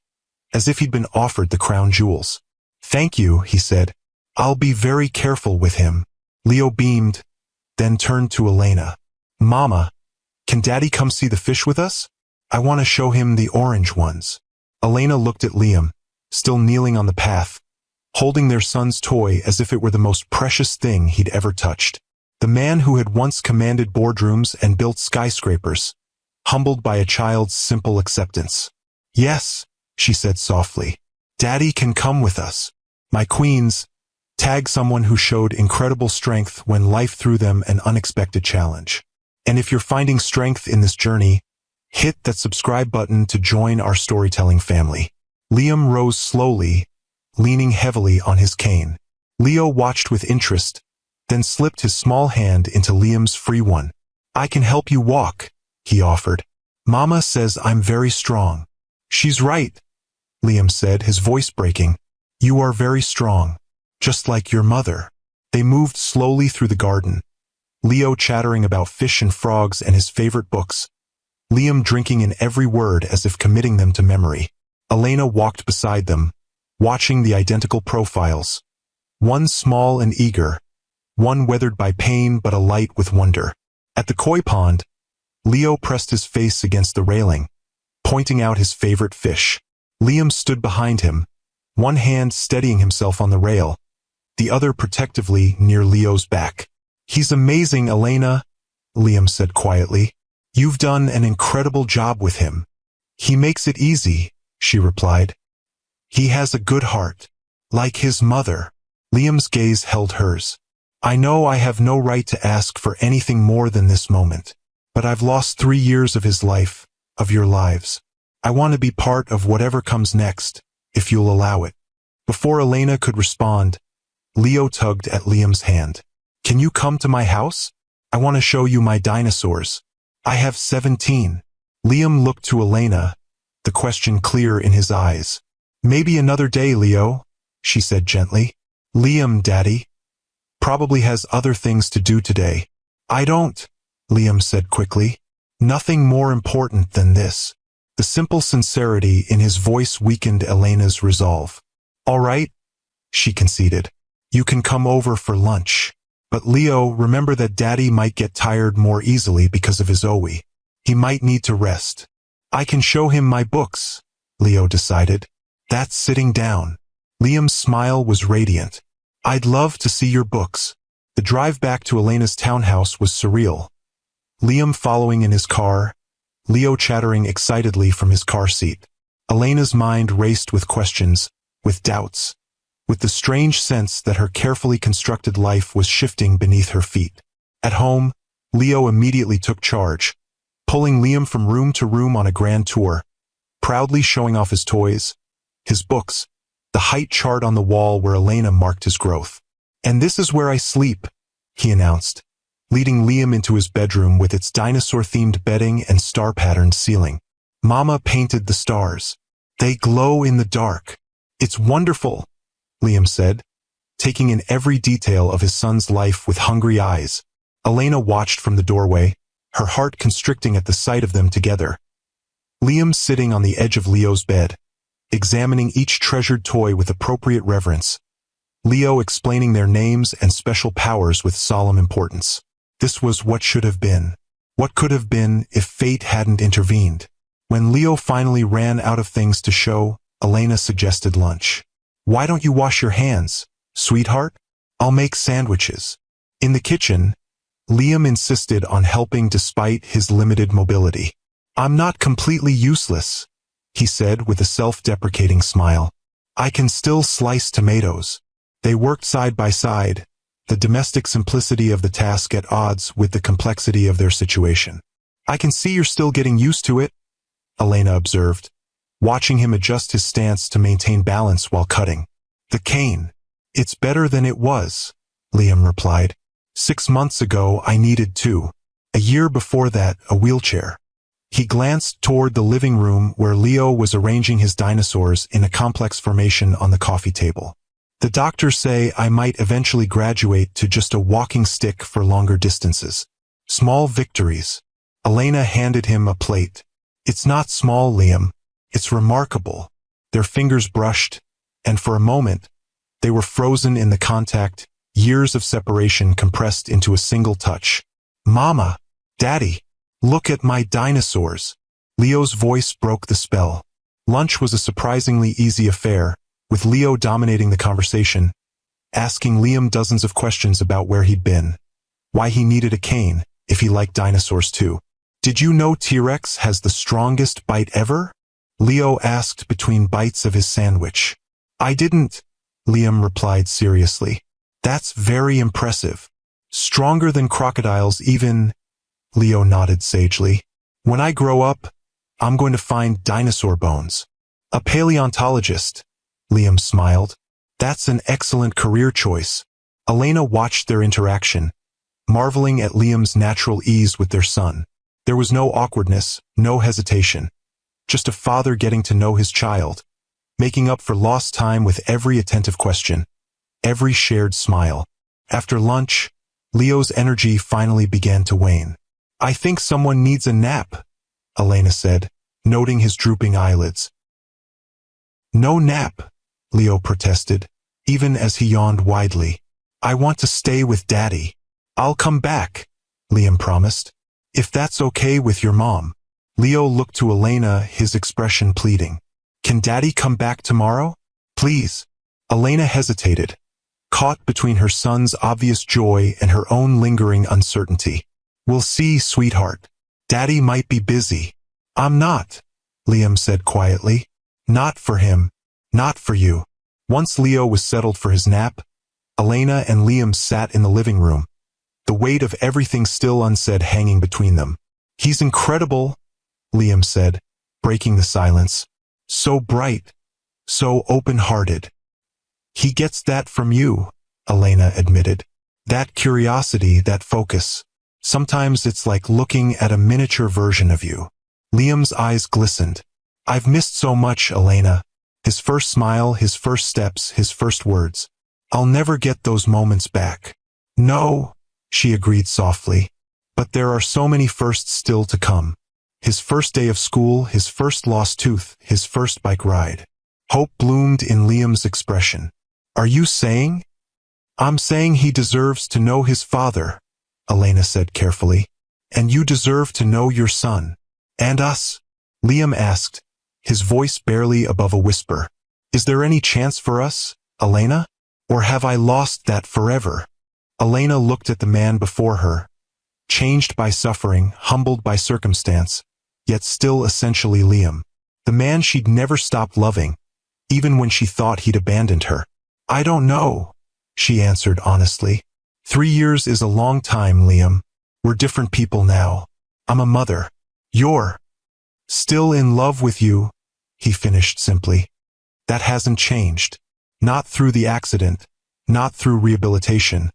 Speaker 1: as if he'd been offered the crown jewels. "Thank you," he said. "I'll be very careful with him." Leo beamed, then turned to Elena. "Mama, can Daddy come see the fish with us? I want to show him the orange ones." Elena looked at Liam, still kneeling on the path, holding their son's toy as if it were the most precious thing he'd ever touched. The man who had once commanded boardrooms and built skyscrapers, humbled by a child's simple acceptance. "Yes," she said softly. "Daddy can come with us." "My queens," tag someone who showed incredible strength when life threw them an unexpected challenge. And if you're finding strength in this journey, hit that subscribe button to join our storytelling family. Liam rose slowly, leaning heavily on his cane. Leo watched with interest, then slipped his small hand into Liam's free one. "I can help you walk," he offered. "Mama says I'm very strong." "She's right," Liam said, his voice breaking. "You are very strong, just like your mother." They moved slowly through the garden, Leo chattering about fish and frogs and his favorite books, Liam drinking in every word as if committing them to memory. Elena walked beside them, watching the identical profiles, one small and eager, one weathered by pain but alight with wonder. At the koi pond, Leo pressed his face against the railing, pointing out his favorite fish. Liam stood behind him, one hand steadying himself on the rail, the other protectively near Leo's back. "He's amazing, Elena," Liam said quietly. "You've done an incredible job with him." "He makes it easy," she replied. "He has a good heart, like his mother." Liam's gaze held hers. "I know I have no right to ask for anything more than this moment, but I've lost 3 years of his life, of your lives. I want to be part of whatever comes next, if you'll allow it." Before Elena could respond, Leo tugged at Liam's hand. "Can you come to my house? I want to show you my dinosaurs. I have 17. Liam looked to Elena, the question clear in his eyes. "Maybe another day, Leo," she said gently. "Liam, Daddy, probably has other things to do today." "I don't," Liam said quickly. "Nothing more important than this." The simple sincerity in his voice weakened Elena's resolve. "All right," she conceded. "You can come over for lunch. But Leo, remember that Daddy might get tired more easily because of his OE. He might need to rest." "I can show him my books," Leo decided. "That's sitting down." Liam's smile was radiant. "I'd love to see your books." The drive back to Elena's townhouse was surreal. Liam following in his car, Leo chattering excitedly from his car seat. Elena's mind raced with questions, with doubts, with the strange sense that her carefully constructed life was shifting beneath her feet. At home, Leo immediately took charge, pulling Liam from room to room on a grand tour, proudly showing off his toys, his books, the height chart on the wall where Elena marked his growth. "And this is where I sleep," he announced, leading Liam into his bedroom with its dinosaur-themed bedding and star-patterned ceiling. "Mama painted the stars. They glow in the dark. It's wonderful," Liam said, taking in every detail of his son's life with hungry eyes. Elena watched from the doorway, her heart constricting at the sight of them together. Liam sitting on the edge of Leo's bed, examining each treasured toy with appropriate reverence. Leo explaining their names and special powers with solemn importance. This was what should have been. What could have been if fate hadn't intervened. When Leo finally ran out of things to show, Elena suggested lunch. "Why don't you wash your hands, sweetheart? I'll make sandwiches." In the kitchen, Liam insisted on helping despite his limited mobility. "I'm not completely useless," he said with a self-deprecating smile. "I can still slice tomatoes." They worked side by side, the domestic simplicity of the task at odds with the complexity of their situation. "I can see you're still getting used to it," Elena observed, watching him adjust his stance to maintain balance while cutting. "The cane. It's better than it was," Liam replied. 6 months ago I needed 2. A year before that, a wheelchair." He glanced toward the living room where Leo was arranging his dinosaurs in a complex formation on the coffee table. "The doctors say I might eventually graduate to just a walking stick for longer distances." "Small victories." Elena handed him a plate. "It's not small, Liam. It's remarkable." Their fingers brushed, and for a moment, they were frozen in the contact, years of separation compressed into a single touch. "Mama, Daddy, look at my dinosaurs." Leo's voice broke the spell. Lunch was a surprisingly easy affair, with Leo dominating the conversation, asking Liam dozens of questions about where he'd been, why he needed a cane, if he liked dinosaurs too. "Did you know T-Rex has the strongest bite ever?" Leo asked between bites of his sandwich. "I didn't," Liam replied seriously. "That's very impressive. Stronger than crocodiles even," Leo nodded sagely. "When I grow up, I'm going to find dinosaur bones." "A paleontologist," Liam smiled. "That's an excellent career choice." Elena watched their interaction, marveling at Liam's natural ease with their son. There was no awkwardness, no hesitation. Just a father getting to know his child, making up for lost time with every attentive question, every shared smile. After lunch, Leo's energy finally began to wane. "I think someone needs a nap," Elena said, noting his drooping eyelids. "No nap," Leo protested, even as he yawned widely. "I want to stay with Daddy." "I'll come back," Liam promised. "If that's okay with your mom." Leo looked to Elena, his expression pleading. "Can Daddy come back tomorrow? Please." Elena hesitated, caught between her son's obvious joy and her own lingering uncertainty. "We'll see, sweetheart. Daddy might be busy." "I'm not," Liam said quietly. "Not for him. Not for you." Once Leo was settled for his nap, Elena and Liam sat in the living room, the weight of everything still unsaid hanging between them. "He's incredible," Liam said, breaking the silence. "So bright, so open-hearted." "He gets that from you," Elena admitted. "That curiosity, that focus. Sometimes it's like looking at a miniature version of you." Liam's eyes glistened. "I've missed so much, Elena." His first smile, his first steps, his first words. "I'll never get those moments back." "No," she agreed softly. "But there are so many firsts still to come." His first day of school, his first lost tooth, his first bike ride. Hope bloomed in Liam's expression. "Are you saying?" "I'm saying he deserves to know his father," Elena said carefully. "And you deserve to know your son." "And us?" Liam asked, his voice barely above a whisper. Is there any chance for us, Elena? Or have I lost that forever? Elena looked at the man before her, changed by suffering, humbled by circumstance, yet still essentially Liam. The man she'd never stopped loving, even when she thought he'd abandoned her. I don't know, she answered honestly. 3 years is a long time, Liam. We're different people now. I'm a mother. You're still in love with you, he finished simply. That hasn't changed. Not through the accident, not through rehabilitation,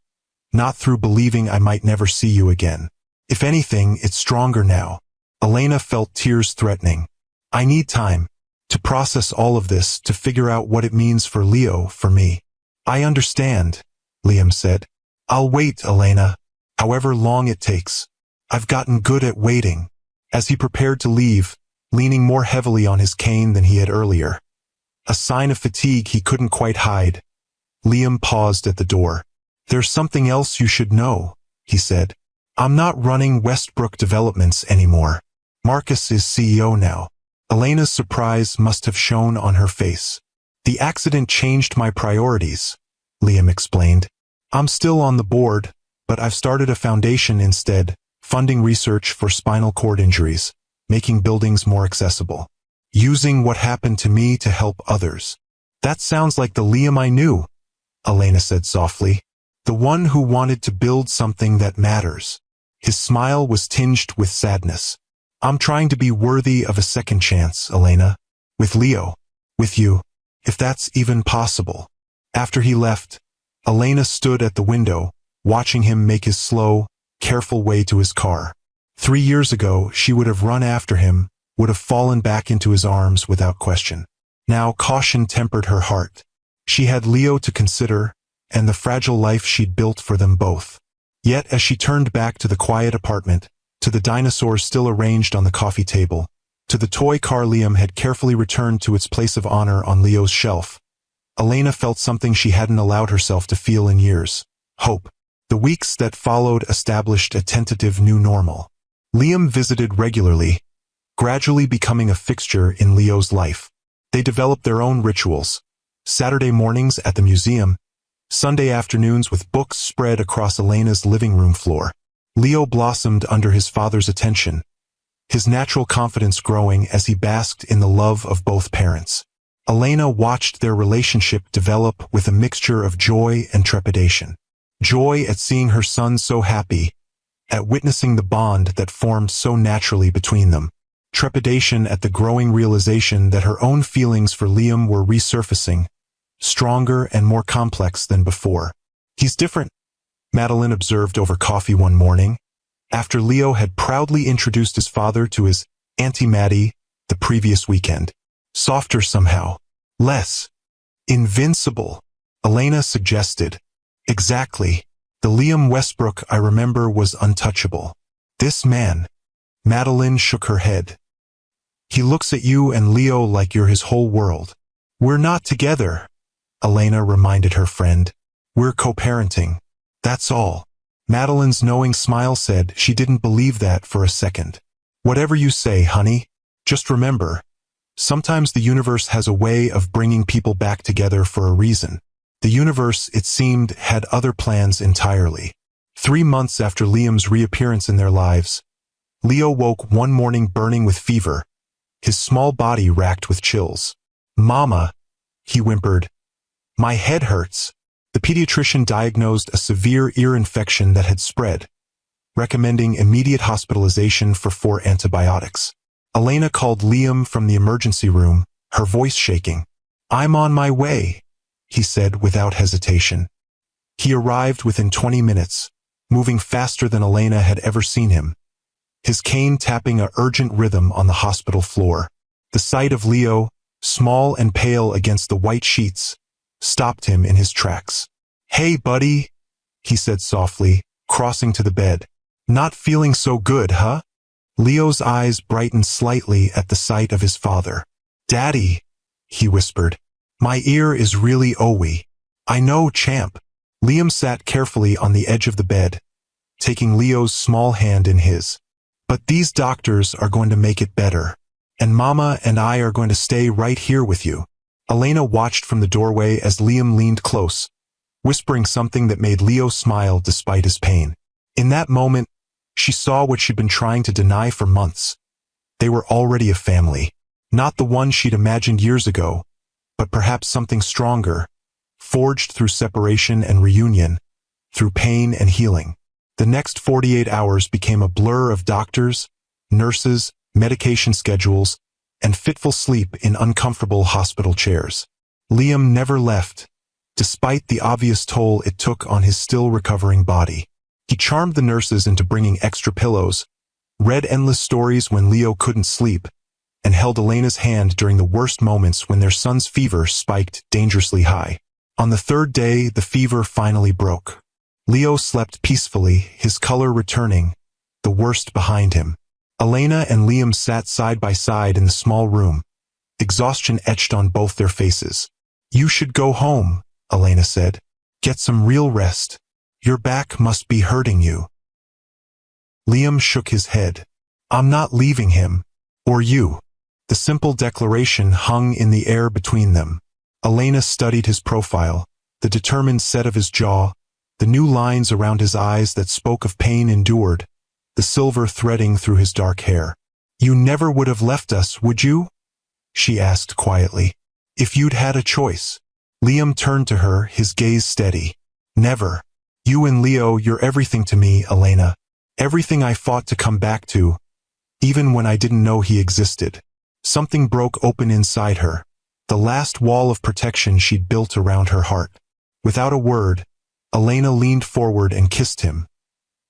Speaker 1: not through believing I might never see you again. If anything, it's stronger now. Elena felt tears threatening. I need time to process all of this, to figure out what it means for Leo, for me. I understand, Liam said. I'll wait, Elena, however long it takes. I've gotten good at waiting. As he prepared to leave, leaning more heavily on his cane than he had earlier, a sign of fatigue he couldn't quite hide, Liam paused at the door. There's something else you should know, he said. I'm not running Westbrook Developments anymore. Marcus is CEO now. Elena's surprise must have shown on her face. The accident changed my priorities, Liam explained. I'm still on the board, but I've started a foundation instead, funding research for spinal cord injuries, making buildings more accessible, using what happened to me to help others. That sounds like the Liam I knew, Elena said softly. The one who wanted to build something that matters. His smile was tinged with sadness. I'm trying to be worthy of a second chance, Elena. With Leo. With you. If that's even possible. After he left, Elena stood at the window, watching him make his slow, careful way to his car. 3 years ago, she would have run after him, would have fallen back into his arms without question. Now caution tempered her heart. She had Leo to consider, and the fragile life she'd built for them both. Yet as she turned back to the quiet apartment, to the dinosaurs still arranged on the coffee table, to the toy car Liam had carefully returned to its place of honor on Leo's shelf, Elena felt something she hadn't allowed herself to feel in years. Hope. The weeks that followed established a tentative new normal. Liam visited regularly, gradually becoming a fixture in Leo's life. They developed their own rituals. Saturday mornings at the museum, Sunday afternoons with books spread across Elena's living room floor. Leo blossomed under his father's attention, his natural confidence growing as he basked in the love of both parents. Elena watched their relationship develop with a mixture of joy and trepidation. Joy at seeing her son so happy, at witnessing the bond that formed so naturally between them. Trepidation at the growing realization that her own feelings for Liam were resurfacing, stronger and more complex than before. He's different, Madeline observed over coffee one morning, after Leo had proudly introduced his father to his Auntie Maddie the previous weekend. Softer somehow. Less invincible, Elena suggested. Exactly. The Liam Westbrook I remember was untouchable. This man. Madeline shook her head. He looks at you and Leo like you're his whole world. We're not together, Elena reminded her friend. We're co-parenting. That's all. Madeline's knowing smile said she didn't believe that for a second. Whatever you say, honey. Just remember, sometimes the universe has a way of bringing people back together for a reason. The universe, it seemed, had other plans entirely. 3 months after Liam's reappearance in their lives, Leo woke one morning burning with fever, his small body racked with chills. Mama, he whimpered. My head hurts. The pediatrician diagnosed a severe ear infection that had spread, recommending immediate hospitalization for 4 antibiotics. Elena called Liam from the emergency room, her voice shaking. I'm on my way, he said without hesitation. He arrived within 20 minutes, moving faster than Elena had ever seen him, his cane tapping an urgent rhythm on the hospital floor. The sight of Leo, small and pale against the white sheets, stopped him in his tracks. Hey, buddy, he said softly, crossing to the bed. Not feeling so good, huh? Leo's eyes brightened slightly at the sight of his father. Daddy, he whispered. My ear is really owy. I know, champ. Liam sat carefully on the edge of the bed, taking Leo's small hand in his. But these doctors are going to make it better. And Mama and I are going to stay right here with you. Elena watched from the doorway as Liam leaned close, whispering something that made Leo smile despite his pain. In that moment, she saw what she'd been trying to deny for months. They were already a family. Not the one she'd imagined years ago, but perhaps something stronger, forged through separation and reunion, through pain and healing. The next 48 hours became a blur of doctors, nurses, medication schedules, and fitful sleep in uncomfortable hospital chairs. Liam never left, despite the obvious toll it took on his still recovering body. He charmed the nurses into bringing extra pillows, read endless stories when Leo couldn't sleep, and held Elena's hand during the worst moments when their son's fever spiked dangerously high. On the third day, the fever finally broke. Leo slept peacefully, his color returning, the worst behind him. Elena and Liam sat side by side in the small room, exhaustion etched on both their faces. "You should go home," Elena said. "Get some real rest. Your back must be hurting you." Liam shook his head. "I'm not leaving him. Or you." The simple declaration hung in the air between them. Elena studied his profile, the determined set of his jaw, the new lines around his eyes that spoke of pain endured, the silver threading through his dark hair. "You never would have left us, would you?" she asked quietly. "If you'd had a choice." Liam turned to her, his gaze steady. "Never. You and Leo, you're everything to me, Elena. Everything I fought to come back to, even when I didn't know he existed." Something broke open inside her, the last wall of protection she'd built around her heart. Without a word, Elena leaned forward and kissed him.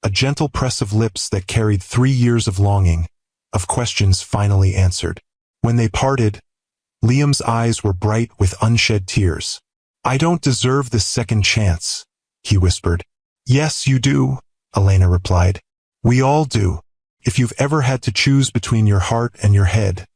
Speaker 1: A gentle press of lips that carried 3 years of longing, of questions finally answered. When they parted, Liam's eyes were bright with unshed tears. "I don't deserve this second chance," he whispered. "Yes, you do," Elena replied. "We all do. If you've ever had to choose between your heart and your head,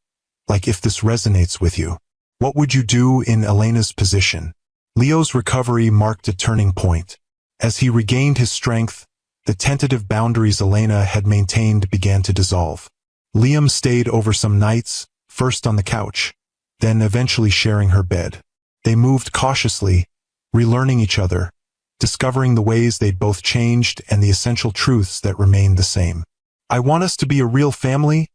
Speaker 1: like if this resonates with you, what would you do in Elena's position?" Leo's recovery marked a turning point. As he regained his strength, the tentative boundaries Elena had maintained began to dissolve. Liam stayed over some nights, first on the couch, then eventually sharing her bed. They moved cautiously, relearning each other, discovering the ways they'd both changed and the essential truths that remained the same. "I want us to be a real family,"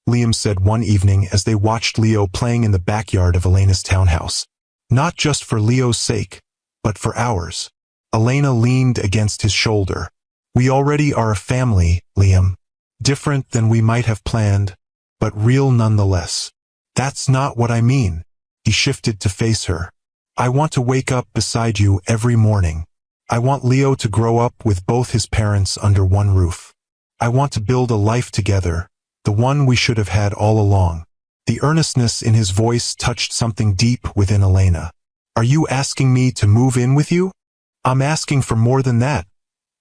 Speaker 1: Liam said one evening as they watched Leo playing in the backyard of Elena's townhouse. "Not just for Leo's sake, but for ours." Elena leaned against his shoulder. "We already are a family, Liam. Different than we might have planned, but real nonetheless." "That's not what I mean." He shifted to face her. "I want to wake up beside you every morning. I want Leo to grow up with both his parents under one roof. I want to build a life together, the one we should have had all along." The earnestness in his voice touched something deep within Elena. "Are you asking me to move in with you?" "I'm asking for more than that,"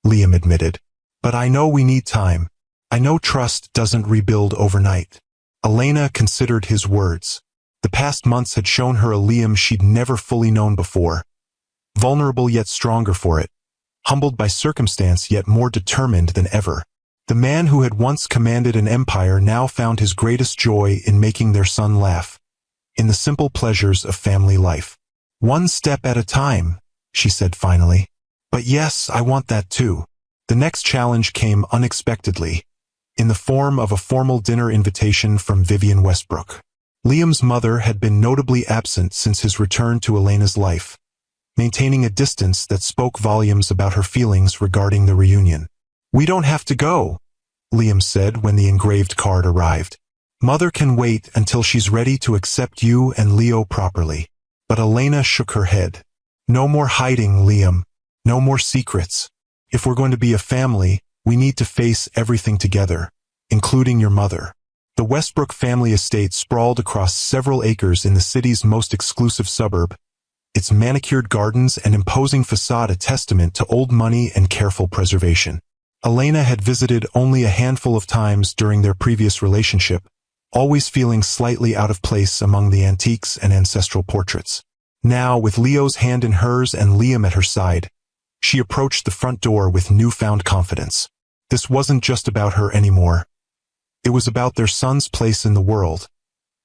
Speaker 1: Liam admitted. "But I know we need time. I know trust doesn't rebuild overnight." Elena considered his words. The past months had shown her a Liam she'd never fully known before. Vulnerable yet stronger for it. Humbled by circumstance yet more determined than ever. The man who had once commanded an empire now found his greatest joy in making their son laugh. In the simple pleasures of family life. "One step at a time," she said finally. "But yes, I want that too." The next challenge came unexpectedly, in the form of a formal dinner invitation from Vivian Westbrook. Liam's mother had been notably absent since his return to Elena's life, maintaining a distance that spoke volumes about her feelings regarding the reunion. "We don't have to go," Liam said when the engraved card arrived. "Mother can wait until she's ready to accept you and Leo properly." But Elena shook her head. "No more hiding, Liam. No more secrets. If we're going to be a family, we need to face everything together, including your mother." The Westbrook family estate sprawled across several acres in the city's most exclusive suburb, its manicured gardens and imposing facade a testament to old money and careful preservation. Elena had visited only a handful of times during their previous relationship, always feeling slightly out of place among the antiques and ancestral portraits. Now, with Leo's hand in hers and Liam at her side, she approached the front door with newfound confidence. This wasn't just about her anymore. It was about their son's place in the world,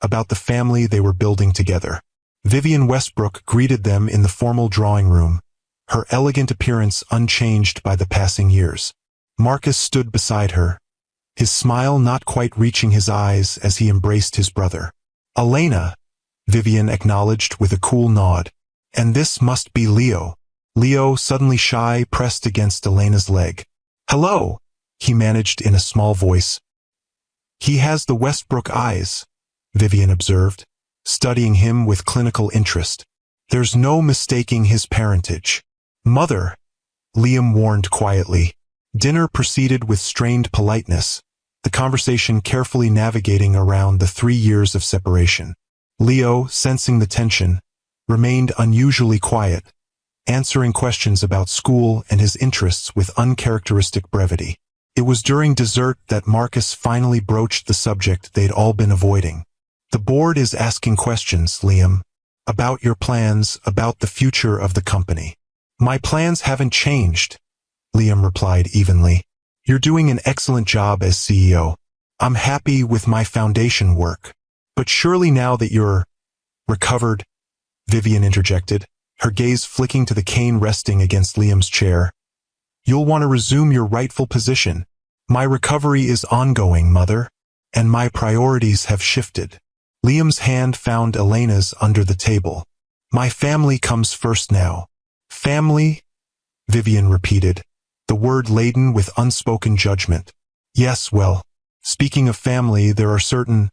Speaker 1: about the family they were building together. Vivian Westbrook greeted them in the formal drawing room, her elegant appearance unchanged by the passing years. Marcus stood beside her, his smile not quite reaching his eyes as he embraced his brother. "Elena," Vivian acknowledged with a cool nod. "And this must be Leo." Leo, suddenly shy, pressed against Elena's leg. "Hello," he managed in a small voice. "He has the Westbrook eyes," Vivian observed, studying him with clinical interest. "There's no mistaking his parentage." "Mother," Liam warned quietly. Dinner proceeded with strained politeness, the conversation carefully navigating around the 3 years of separation. Leo, sensing the tension, remained unusually quiet, answering questions about school and his interests with uncharacteristic brevity. It was during dessert that Marcus finally broached the subject they'd all been avoiding. "The board is asking questions, Liam, about your plans, about the future of the company." "My plans haven't changed," Liam replied evenly. "You're doing an excellent job as CEO. I'm happy with my foundation work. But surely now that you're recovered," Vivian interjected, her gaze flicking to the cane resting against Liam's chair, "you'll want to resume your rightful position." "My recovery is ongoing, Mother, and my priorities have shifted." Liam's hand found Elena's under the table. "My family comes first now." "Family?" Vivian repeated, the word laden with unspoken judgment. "Yes, well, speaking of family, there are certain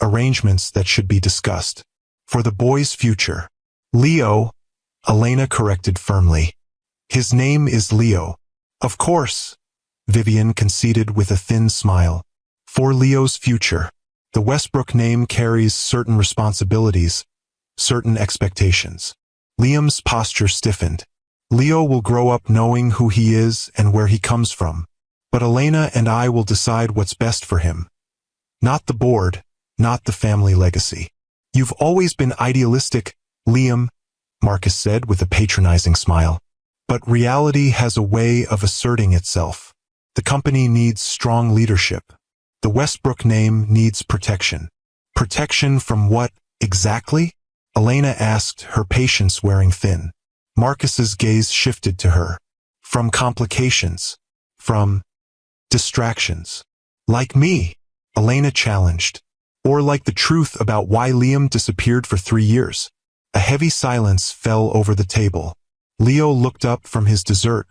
Speaker 1: arrangements that should be discussed. For the boy's future." "Leo," Elena corrected firmly. "His name is Leo." "Of course," Vivian conceded with a thin smile. "For Leo's future. The Westbrook name carries certain responsibilities, certain expectations." Liam's posture stiffened. "Leo will grow up knowing who he is and where he comes from. But Elena and I will decide what's best for him. Not the board, not the family legacy." "You've always been idealistic, Liam," Marcus said with a patronizing smile. "But reality has a way of asserting itself. The company needs strong leadership. The Westbrook name needs protection." "Protection from what, exactly?" Elena asked, her patience wearing thin. Marcus's gaze shifted to her. "From complications. From distractions. Like me," Elena challenged. "Or like the truth about why Liam disappeared for 3 years." A heavy silence fell over the table. Leo looked up from his dessert,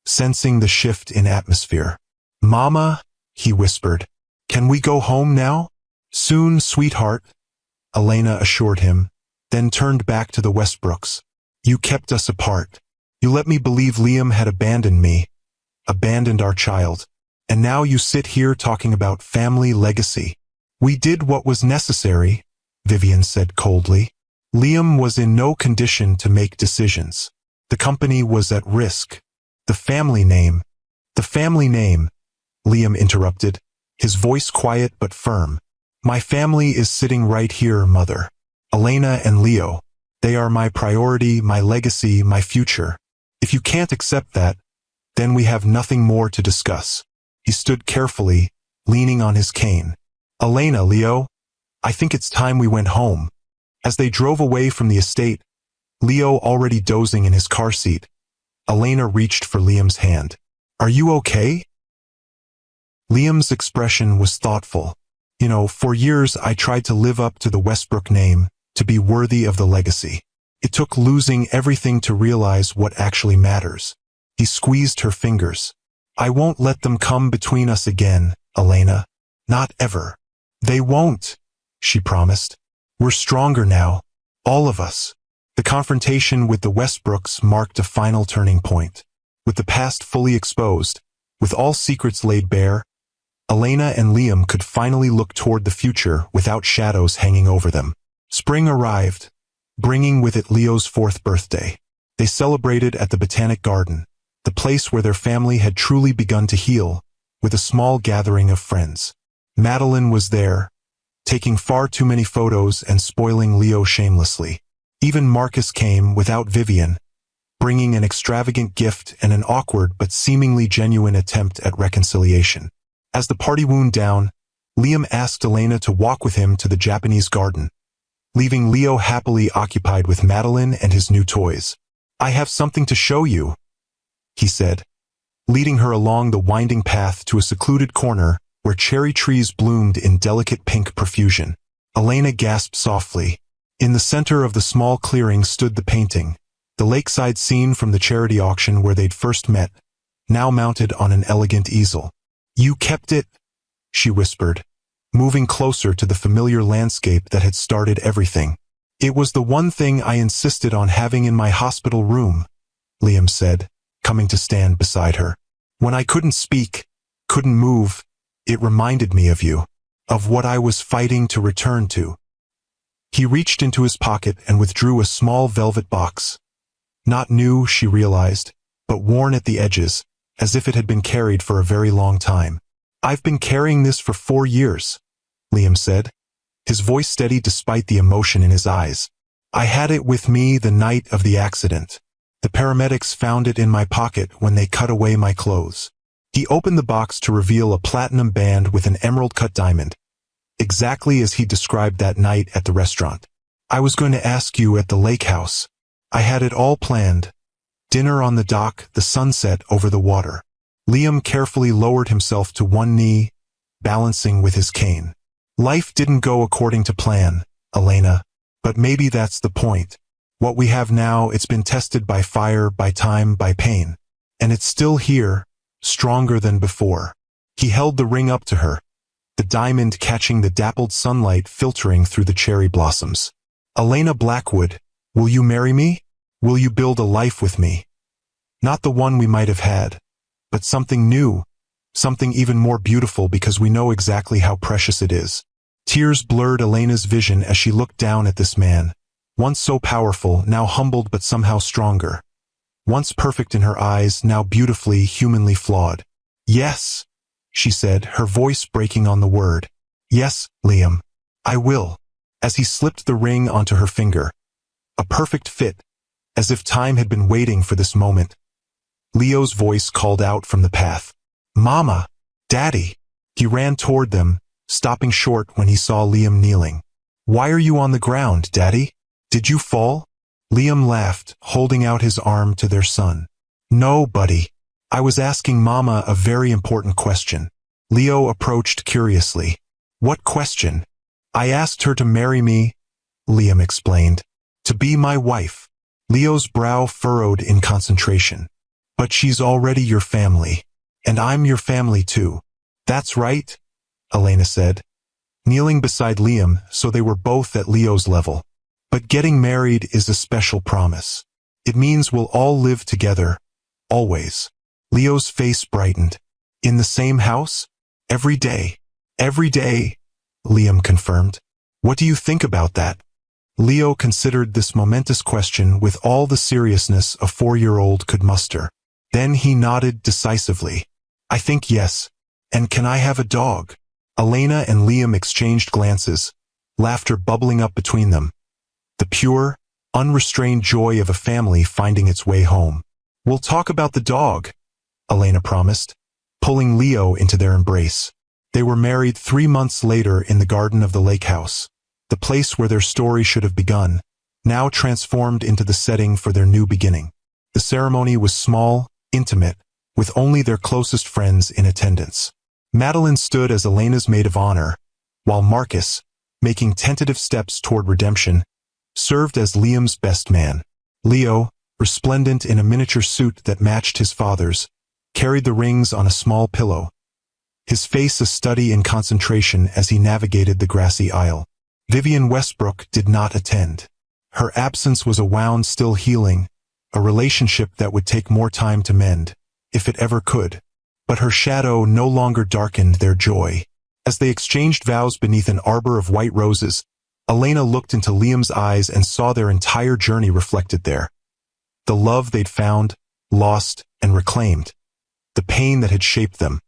Speaker 1: sensing the shift in atmosphere. "Mama," he whispered, "can we go home now?" "Soon, sweetheart," Elena assured him, then turned back to the Westbrooks. "You kept us apart. You let me believe Liam had abandoned me, abandoned our child. And now you sit here talking about family legacy." "We did what was necessary," Vivian said coldly. Liam was in no condition to make decisions. The company was at risk. "The family name," Liam interrupted, his voice quiet but firm. "My family is sitting right here, Mother. Elena and Leo. They are my priority, my legacy, my future. If you can't accept that, then we have nothing more to discuss." He stood carefully, leaning on his cane. "Elena, Leo, I think it's time we went home." As they drove away from the estate, Leo already dozing in his car seat, Elena reached for Liam's hand. "Are you okay?" Liam's expression was thoughtful. "You know, for years I tried to live up to the Westbrook name, to be worthy of the legacy. It took losing everything to realize what actually matters." He squeezed her fingers. "I won't let them come between us again, Elena. Not ever." "They won't," she promised. "We're stronger now. All of us." The confrontation with the Westbrooks marked a final turning point. With the past fully exposed, with all secrets laid bare, Elena and Liam could finally look toward the future without shadows hanging over them. Spring arrived, bringing with it Leo's 4th birthday. They celebrated at the Botanic Garden, the place where their family had truly begun to heal, with a small gathering of friends. Madeline was there, taking far too many photos and spoiling Leo shamelessly. Even Marcus came without Vivian, bringing an extravagant gift and an awkward but seemingly genuine attempt at reconciliation. As the party wound down, Liam asked Elena to walk with him to the Japanese garden, leaving Leo happily occupied with Madeline and his new toys. "I have something to show you," he said, leading her along the winding path to a secluded corner where cherry trees bloomed in delicate pink profusion. Elena gasped softly. In the center of the small clearing stood the painting, the lakeside scene from the charity auction where they'd first met, now mounted on an elegant easel. "You kept it?" she whispered, moving closer to the familiar landscape that had started everything. "It was the one thing I insisted on having in my hospital room," Liam said, coming to stand beside her. "When I couldn't speak, couldn't move, it reminded me of you, of what I was fighting to return to." He reached into his pocket and withdrew a small velvet box. Not new, she realized, but worn at the edges, as if it had been carried for a very long time. "I've been carrying this for 4 years, Liam said, his voice steady despite the emotion in his eyes. "I had it with me the night of the accident. The paramedics found it in my pocket when they cut away my clothes." He opened the box to reveal a platinum band with an emerald-cut diamond, exactly as he described that night at the restaurant. "I was going to ask you at the lake house. I had it all planned. Dinner on the dock, the sunset over the water." Liam carefully lowered himself to one knee, balancing with his cane. "Life didn't go according to plan, Elena, but maybe that's the point. What we have now, it's been tested by fire, by time, by pain. And it's still here, stronger than before." He held the ring up to her, the diamond catching the dappled sunlight filtering through the cherry blossoms. "Elena Blackwood, will you marry me? Will you build a life with me? Not the one we might have had, but something new, something even more beautiful because we know exactly how precious it is." Tears blurred Elena's vision as she looked down at this man, once so powerful, now humbled but somehow stronger. Once perfect in her eyes, now beautifully, humanly flawed. "Yes," she said, her voice breaking on the word. "Yes, Liam, I will." As he slipped the ring onto her finger, a perfect fit, as if time had been waiting for this moment, Leo's voice called out from the path. "Mama! Daddy!" He ran toward them, stopping short when he saw Liam kneeling. "Why are you on the ground, Daddy? Did you fall?" Liam laughed, holding out his arm to their son. "No, buddy. I was asking Mama a very important question." Leo approached curiously. "What question?" "I asked her to marry me," Liam explained. "To be my wife." Leo's brow furrowed in concentration. "But she's already your family. And I'm your family too." "That's right," Elena said, kneeling beside Liam so they were both at Leo's level. "But getting married is a special promise. It means we'll all live together, always." Leo's face brightened. "In the same house? Every day?" "Every day," Liam confirmed. "What do you think about that?" Leo considered this momentous question with all the seriousness a 4-year-old could muster. Then he nodded decisively. "I think yes. And can I have a dog?" Elena and Liam exchanged glances, laughter bubbling up between them. The pure, unrestrained joy of a family finding its way home. "We'll talk about the dog," Elena promised, pulling Leo into their embrace. They were married 3 months later in the garden of the lake house, the place where their story should have begun, now transformed into the setting for their new beginning. The ceremony was small, intimate, with only their closest friends in attendance. Madeline stood as Elena's maid of honor, while Marcus, making tentative steps toward redemption, served as Liam's best man. Leo, resplendent in a miniature suit that matched his father's, carried the rings on a small pillow, his face a study in concentration as he navigated the grassy aisle. Vivian Westbrook did not attend. Her absence was a wound still healing, a relationship that would take more time to mend, if it ever could. But her shadow no longer darkened their joy. As they exchanged vows beneath an arbor of white roses, Elena looked into Liam's eyes and saw their entire journey reflected there. The love they'd found, lost, and reclaimed. The pain that had shaped them.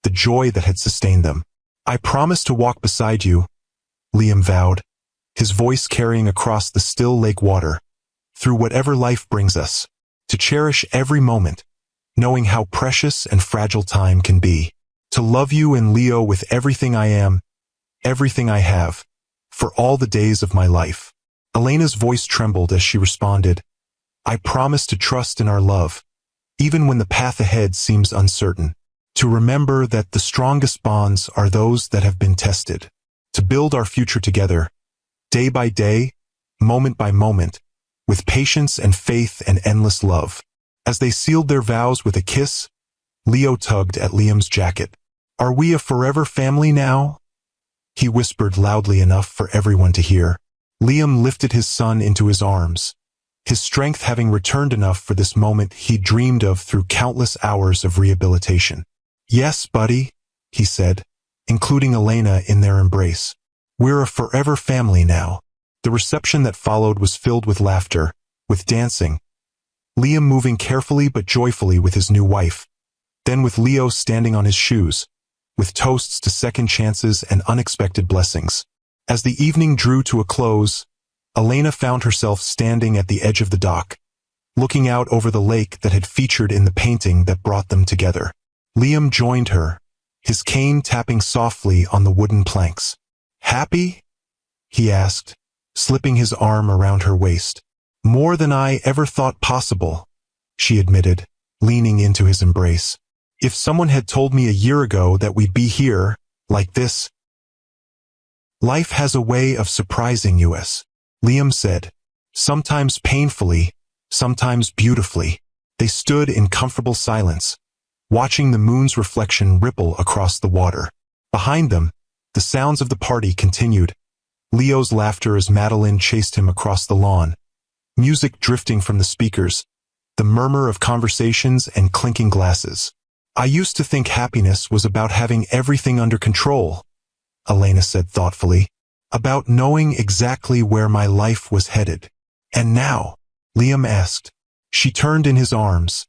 Speaker 1: The joy that had sustained them. "I promise to walk beside you," Liam vowed, his voice carrying across the still lake water, "through whatever life brings us, to cherish every moment, knowing how precious and fragile time can be. To love you and Leo with everything I am, everything I have, for all the days of my life." Elena's voice trembled as she responded, I promise to trust in our love, even when the path ahead seems uncertain. To remember that the strongest bonds are those that have been tested. To build our future together, day by day, moment by moment, with patience and faith and endless love. As they sealed their vows with a kiss, Leo tugged at Liam's jacket. Are we a forever family now? He whispered loudly enough for everyone to hear. Liam lifted his son into his arms, his strength having returned enough for this moment he dreamed of through countless hours of rehabilitation. Yes, buddy, he said, including Elena in their embrace. We're a forever family now. The reception that followed was filled with laughter, with dancing, Liam moving carefully but joyfully with his new wife, then with Leo standing on his shoes, with toasts to second chances and unexpected blessings. As the evening drew to a close, Elena found herself standing at the edge of the dock, looking out over the lake that had featured in the painting that brought them together. Liam joined her, his cane tapping softly on the wooden planks. Happy? He asked, slipping his arm around her waist. More than I ever thought possible, she admitted, leaning into his embrace. If someone had told me a year ago that we'd be here, like this. Life has a way of surprising you, Liam said, sometimes painfully, sometimes beautifully. They stood in comfortable silence, watching the moon's reflection ripple across the water. Behind them, the sounds of the party continued, Leo's laughter as Madeline chased him across the lawn, music drifting from the speakers, the murmur of conversations and clinking glasses. I used to think happiness was about having everything under control, Elena said thoughtfully, about knowing exactly where my life was headed. And now? Liam asked. She turned in his arms,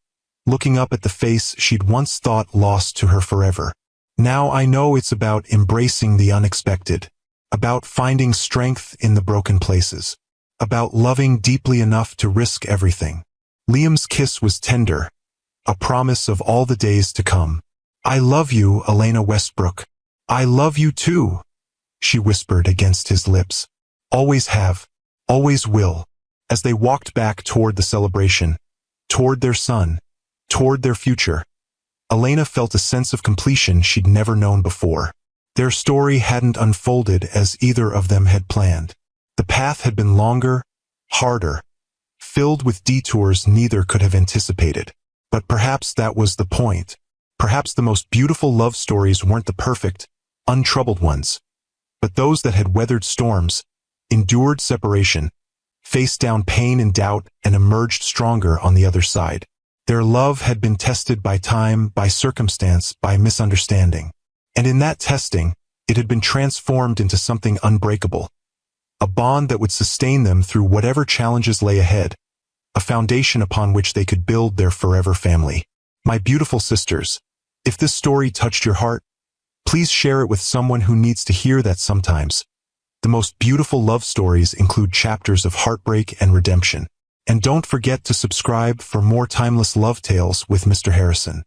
Speaker 1: looking up at the face she'd once thought lost to her forever. Now I know it's about embracing the unexpected, about finding strength in the broken places, about loving deeply enough to risk everything. Liam's kiss was tender, a promise of all the days to come. I love you, Elena Westbrook. I love you too, she whispered against his lips. Always have, always will. As they walked back toward the celebration, toward their son, toward their future, Elena felt a sense of completion she'd never known before. Their story hadn't unfolded as either of them had planned. The path had been longer, harder, filled with detours neither could have anticipated. But perhaps that was the point. Perhaps the most beautiful love stories weren't the perfect, untroubled ones, but those that had weathered storms, endured separation, faced down pain and doubt, and emerged stronger on the other side. Their love had been tested by time, by circumstance, by misunderstanding. And in that testing, it had been transformed into something unbreakable, a bond that would sustain them through whatever challenges lay ahead, a foundation upon which they could build their forever family. My beautiful sisters, if this story touched your heart, please share it with someone who needs to hear that sometimes. The most beautiful love stories include chapters of heartbreak and redemption. And don't forget to subscribe for more timeless love tales with Mr. Harrison.